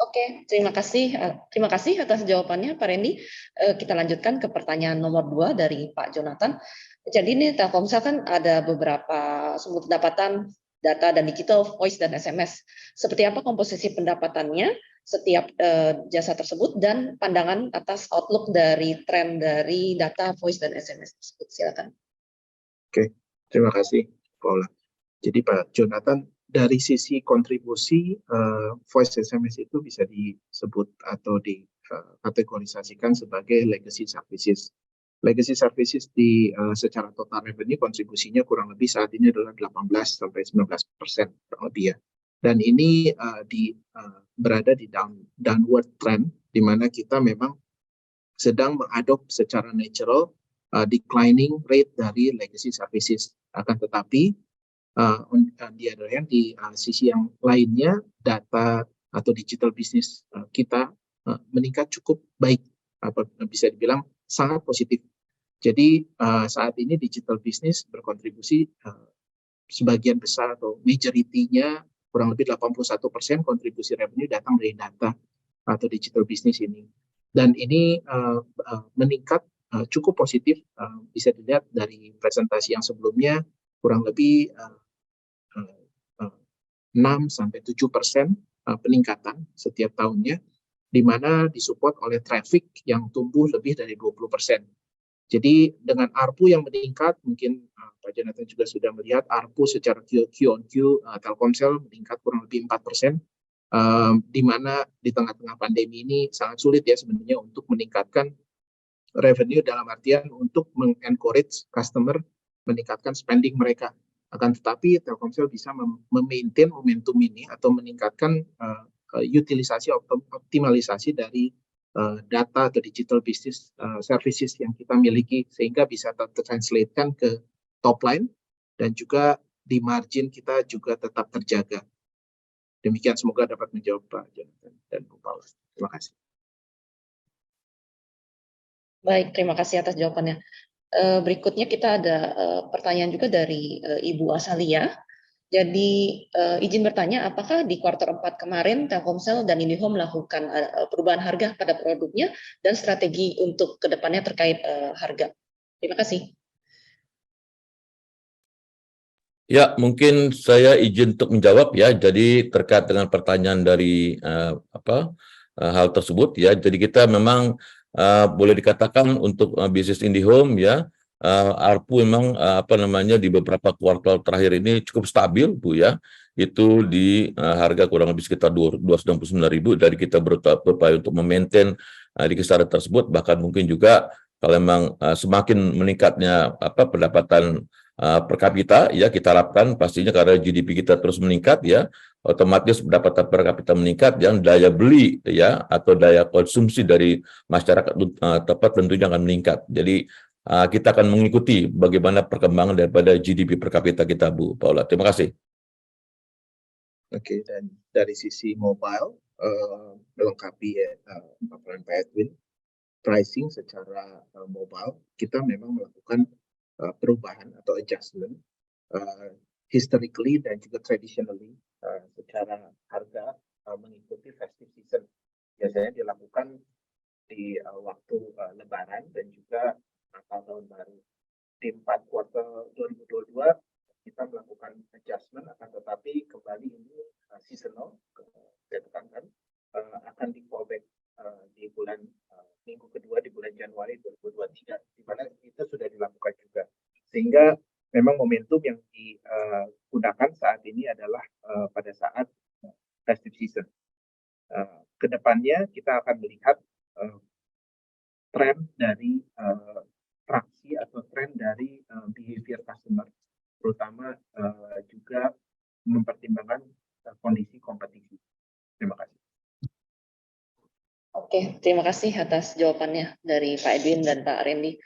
Oke, terima kasih atas jawabannya, Pak Randy. Kita lanjutkan ke pertanyaan nomor 2 dari Pak Jonathan. Jadi ini Telkomsel kan ada beberapa sumber pendapatan, data dan digital, voice dan SMS. Seperti apa komposisi pendapatannya setiap jasa tersebut dan pandangan atas outlook dari tren dari data, voice dan SMS tersebut. Silakan. Oke, terima kasih, Paula. Jadi Pak Jonathan, dari sisi kontribusi voice SMS itu bisa disebut atau dikategorisasikan sebagai legacy services. Legacy services secara total revenue kontribusinya kurang lebih saat ini adalah 18-19% kurang lebih ya. Dan ini berada di downward trend, di mana kita memang sedang mengadop secara natural declining rate dari legacy services. Akan tetapi on the other hand, di sisi yang lainnya, data atau digital business kita meningkat cukup baik, bisa dibilang sangat positif. Jadi saat ini digital business berkontribusi sebagian besar atau majority-nya kurang lebih 81% kontribusi revenue datang dari data atau digital business ini. Dan ini meningkat cukup positif, bisa dilihat dari presentasi yang sebelumnya, kurang lebih 6-7% peningkatan setiap tahunnya, di mana disupport oleh traffic yang tumbuh lebih dari 20%. Jadi dengan ARPU yang meningkat, mungkin Pak Jonathan juga sudah melihat ARPU secara Q-on-Q Telkomsel meningkat kurang lebih 4%, di mana di tengah-tengah pandemi ini sangat sulit ya sebenarnya untuk meningkatkan revenue dalam artian untuk mengencourage customer meningkatkan spending mereka. Akan tetapi Telkomsel bisa memaintain momentum ini atau meningkatkan utilisasi optimalisasi dari data atau digital business services yang kita miliki, sehingga bisa tertranslatekan ke top line dan juga di margin kita juga tetap terjaga. Demikian, semoga dapat menjawab Pak Jonathan dan Bu Paula. Terima kasih. Baik, terima kasih atas jawabannya. Berikutnya kita ada pertanyaan juga dari Ibu Asalia. Jadi izin bertanya, apakah di kuartal 4 kemarin Telkomsel dan IndiHome melakukan perubahan harga pada produknya dan strategi untuk kedepannya terkait harga? Terima kasih. Ya, mungkin saya izin untuk menjawab ya. Jadi terkait dengan pertanyaan dari hal tersebut ya. Jadi kita memang boleh dikatakan untuk bisnis IndiHome ya, ARPU memang di beberapa kuartal terakhir ini cukup stabil Bu ya. Itu di harga kurang lebih sekitar 299.000, dari kita berupaya untuk memaintain di kisaran tersebut, bahkan mungkin juga kalau memang semakin meningkatnya pendapatan per kapita ya, kita harapkan pastinya karena GDP kita terus meningkat ya, otomatis pendapatan per kapita meningkat, yang daya beli ya atau daya konsumsi dari masyarakat tepat tentunya akan meningkat. Jadi kita akan mengikuti bagaimana perkembangan daripada GDP per kapita kita, Bu Paula. Terima kasih. Oke, dan dari sisi mobile melengkapi paparan Pak Edwin, pricing secara mobile kita memang melakukan perubahan atau adjustment historically dan juga traditionally secara harga mengikuti festive season. Biasanya dilakukan di waktu Lebaran dan juga Natal tahun baru. Di 4 kuartal 2022 kita melakukan adjustment, akan tetapi kembali ini seasonal, saya tekankan, akan di fallback di bulan minggu kedua di bulan Januari 2023, di mana itu sudah dilakukan juga. Sehingga memang momentum yang digunakan saat ini adalah pada saat festive season. Kedepannya kita akan melihat tren dari traksi atau tren dari behavior customer, terutama juga mempertimbangkan kondisi kompetisi. Terima kasih. Oke, terima kasih atas jawabannya dari Pak Edwin dan Pak Randy.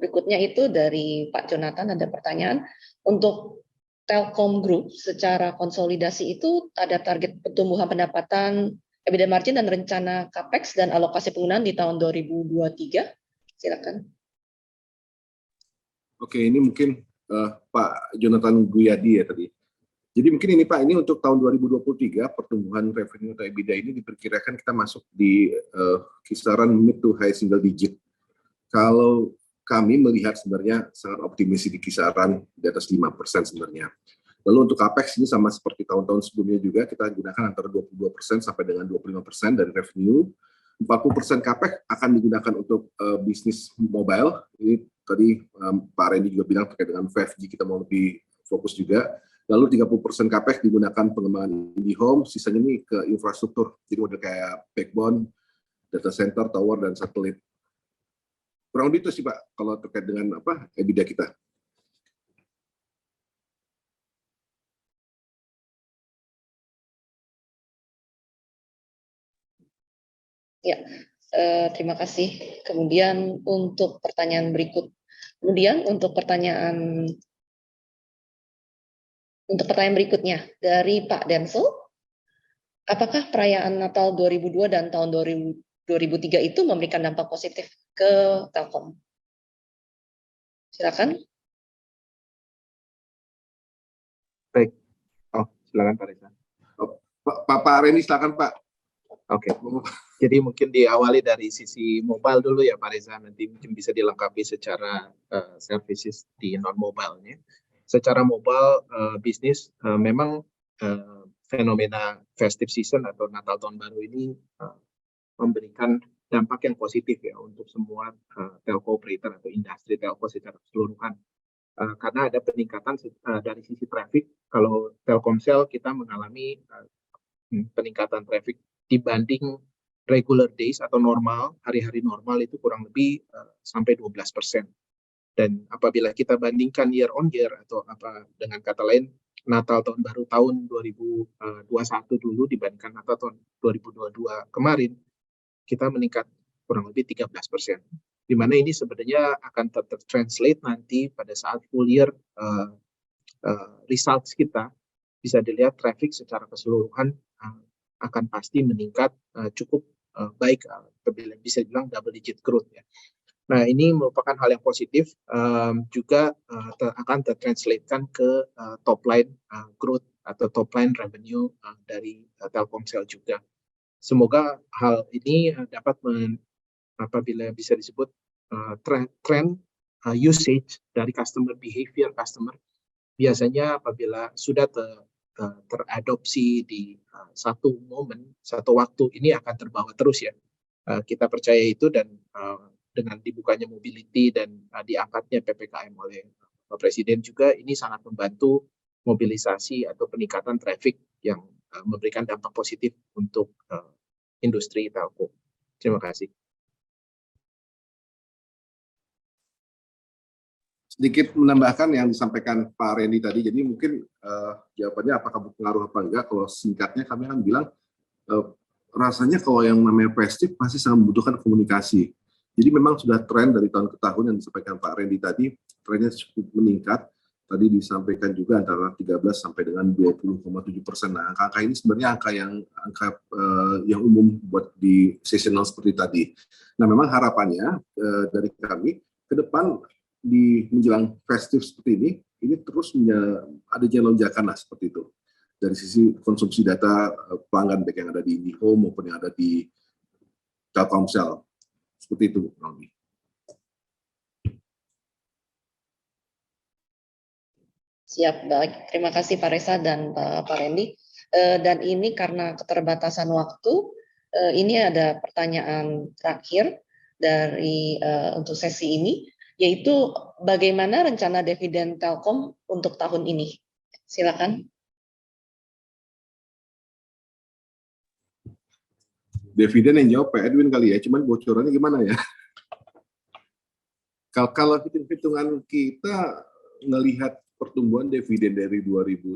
Berikutnya itu dari Pak Jonathan, ada pertanyaan. Untuk Telkom Group secara konsolidasi itu ada target pertumbuhan pendapatan, EBITDA margin dan rencana CAPEX dan alokasi penggunaan di tahun 2023. Silakan. Oke, ini mungkin Pak Jonathan Guyadi ya tadi. Jadi mungkin ini Pak, ini untuk tahun 2023 pertumbuhan revenue atau EBITDA ini diperkirakan kita masuk di kisaran mid to high single digit. Kalau kami melihat sebenarnya sangat optimis di kisaran di atas 5% sebenarnya. Lalu untuk CAPEX ini sama seperti tahun-tahun sebelumnya juga, kita gunakan antara 22% sampai dengan 25% dari revenue. 40% CAPEX akan digunakan untuk bisnis mobile. Ini tadi Pak Randy juga bilang terkait dengan 5G kita mau lebih fokus juga. Lalu 30% CAPEX digunakan pengembangan IndiHome, sisanya ini ke infrastruktur. Jadi model kayak backbone, data center, tower, dan satelit. Kurang lebih itu sih Pak, kalau terkait dengan EBITDA kita. Ya, terima kasih. Kemudian untuk pertanyaan berikutnya dari Pak Denso, apakah perayaan Natal 2002 dan tahun 2003 itu memberikan dampak positif ke Telkom? Silakan. Baik. Silakan Pak Reza. Pak Reni, silakan Pak. Oke. Jadi mungkin diawali dari sisi mobile dulu ya Pak Reza, nanti mungkin bisa dilengkapi secara services di non-mobile-nya. Secara mobile bisnis memang fenomena festive season atau Natal Tahun Baru ini memberikan dampak yang positif ya untuk semua telco operator atau industri telco secara keseluruhan. Karena ada peningkatan dari sisi traffic. Kalau Telkomsel kita mengalami peningkatan traffic dibanding regular days atau normal, hari-hari normal itu kurang lebih sampai 12%. Dan apabila kita bandingkan year on year atau dengan kata lain Natal Tahun Baru tahun 2021 dulu dibandingkan Natal tahun 2022 kemarin, kita meningkat kurang lebih 13%. Di mana ini sebenarnya akan translate nanti pada saat full year results kita, bisa dilihat traffic secara keseluruhan akan pasti meningkat cukup baik, bisa dibilang double digit growth ya. Nah ini merupakan hal yang positif, juga akan tertranslatekan ke top line growth atau top line revenue dari Telkomsel juga. Semoga hal ini dapat apabila bisa disebut trend usage dari customer behavior customer, biasanya apabila sudah teradopsi di satu momen, satu waktu, ini akan terbawa terus ya. Kita percaya itu, dan dengan dibukanya mobility dan diangkatnya PPKM oleh Pak Presiden juga, ini sangat membantu mobilisasi atau peningkatan traffic yang memberikan dampak positif untuk industri telco. Terima kasih. Sedikit menambahkan yang disampaikan Pak Randy tadi, jadi mungkin jawabannya apakah berpengaruh apa enggak, kalau singkatnya kami akan bilang rasanya kalau yang namanya festive pasti sangat membutuhkan komunikasi. Jadi memang sudah tren dari tahun ke tahun yang disampaikan Pak Randy tadi, trennya cukup meningkat. Tadi disampaikan juga antara 13 sampai dengan 20,7%. Nah, angka ini sebenarnya angka yang umum buat di seasonal seperti tadi. Nah, memang harapannya dari kami ke depan di menjelang festive seperti ini terus adanya lonjakan lah seperti itu. Dari sisi konsumsi data pelanggan baik yang ada di IndiHome maupun yang ada di Telkomsel. Seperti itu, Naomi. Siap, baik. Terima kasih Pak Reza dan Pak Randy. Dan ini karena keterbatasan waktu, ini ada pertanyaan terakhir dari untuk sesi ini, yaitu bagaimana rencana dividen Telkom untuk tahun ini? Silakan. Dividen yang jawab Pak Edwin kali ya, cuman bocorannya gimana ya? Kalau hitung-hitungan kita ngelihat pertumbuhan dividen dari 2001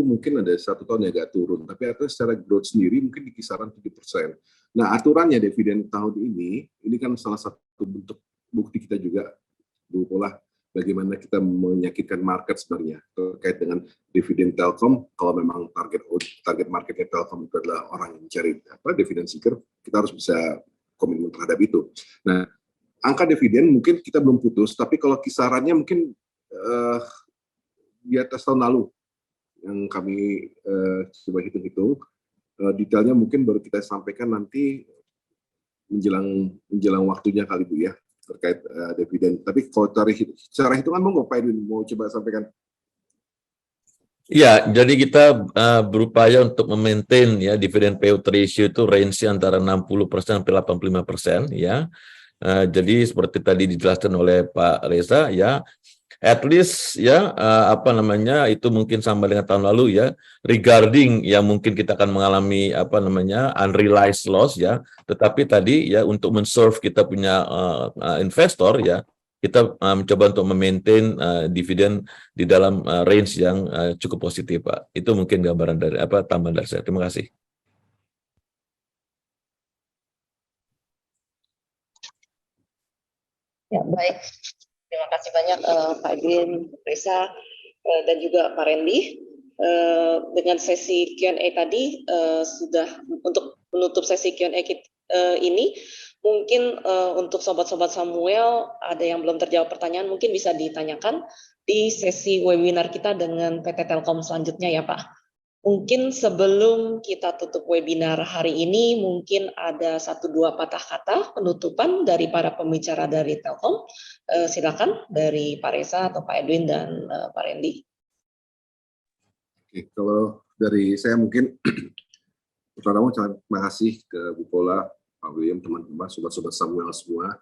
mungkin ada 1 tahun yang agak turun, tapi artinya secara growth sendiri mungkin di kisaran 7%. Nah, aturannya dividen tahun ini kan salah satu bentuk bukti kita juga, Bu Pola, bagaimana kita menyakitkan market sebenarnya terkait dengan dividen Telkom. Kalau memang target marketnya Telkom itu adalah orang yang mencari dividen seeker, kita harus bisa komitmen terhadap itu. Nah, angka dividen mungkin kita belum putus, tapi kalau kisarannya mungkin di atas tahun lalu, yang kami coba hitung-hitung. Detailnya mungkin baru kita sampaikan nanti menjelang waktunya kali Bu ya, terkait dividen. Tapi kalau secara hitungan monggo Pak Edwin mau coba sampaikan. Ya, jadi kita berupaya untuk memaintain ya dividen payout ratio itu range antara 60% sampai 85% ya. Jadi seperti tadi dijelaskan oleh Pak Reza ya, at least ya apa namanya itu mungkin sama dengan tahun lalu ya, regarding ya mungkin kita akan mengalami apa namanya unrealized loss ya, tetapi tadi ya untuk men-serve kita punya investor ya, kita mencoba untuk memaintain dividen di dalam range yang cukup positif Pak. Itu mungkin gambaran dari apa tambahan dari saya. Terima kasih. Ya, baik. Terima kasih banyak Pak Edwin, Reza, dan juga Pak Randy. Dengan sesi Q&A tadi, sudah untuk menutup sesi Q&A ini, mungkin untuk sobat-sobat Samuel, ada yang belum terjawab pertanyaan, mungkin bisa ditanyakan di sesi webinar kita dengan PT Telkom selanjutnya ya Pak. Mungkin sebelum kita tutup webinar hari ini, mungkin ada 1-2 patah kata penutupan dari para pembicara dari Telkom. Silakan dari Pak Reza atau Pak Edwin dan Pak Randy. Oke, kalau dari saya mungkin pertama terima kasih ke Bu Pola, Pak William, teman-teman, sobat-sobat Samuel semua.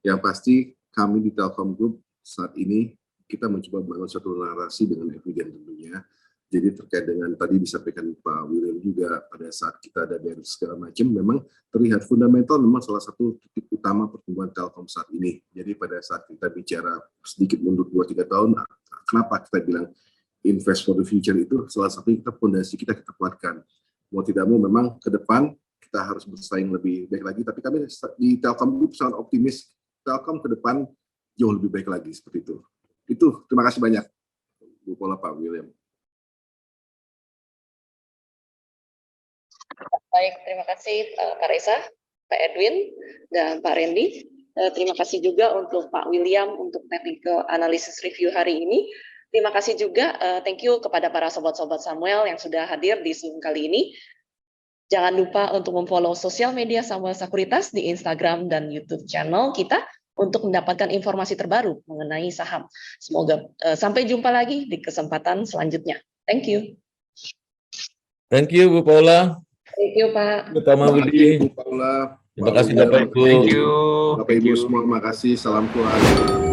Yang pasti kami di Telkom Group saat ini kita mencoba membangun suatu narasi dengan eviden tentunya. Jadi terkait dengan tadi disampaikan Pak William juga pada saat kita ada dari segala macam, memang terlihat fundamental memang salah satu titik utama pertumbuhan Telkom saat ini. Jadi pada saat kita bicara sedikit mundur 2-3 tahun, kenapa kita bilang invest for the future itu salah satu fondasi kita kuatkan. Mau tidak mau memang ke depan kita harus bersaing lebih baik lagi, tapi kami di Telkom Group sangat optimis Telkom ke depan jauh lebih baik lagi seperti itu. Itu terima kasih banyak Bu Pola, Pak William. Baik, terima kasih Pak Reza, Pak Edwin, dan Pak Randy. Terima kasih juga untuk Pak William untuk technical analysis review hari ini. Terima kasih juga, thank you kepada para sobat-sobat Samuel yang sudah hadir di Zoom kali ini. Jangan lupa untuk memfollow sosial media Samuel Sekuritas di Instagram dan YouTube channel kita untuk mendapatkan informasi terbaru mengenai saham. Semoga sampai jumpa lagi di kesempatan selanjutnya. Thank you. Thank you Bu Paula. Thank you Pak. Utama Budi. Bu Paula. Terima kasih Bapak Ibu. Thank you. Bapak Ibu semua, terima kasih. Salam keluarga.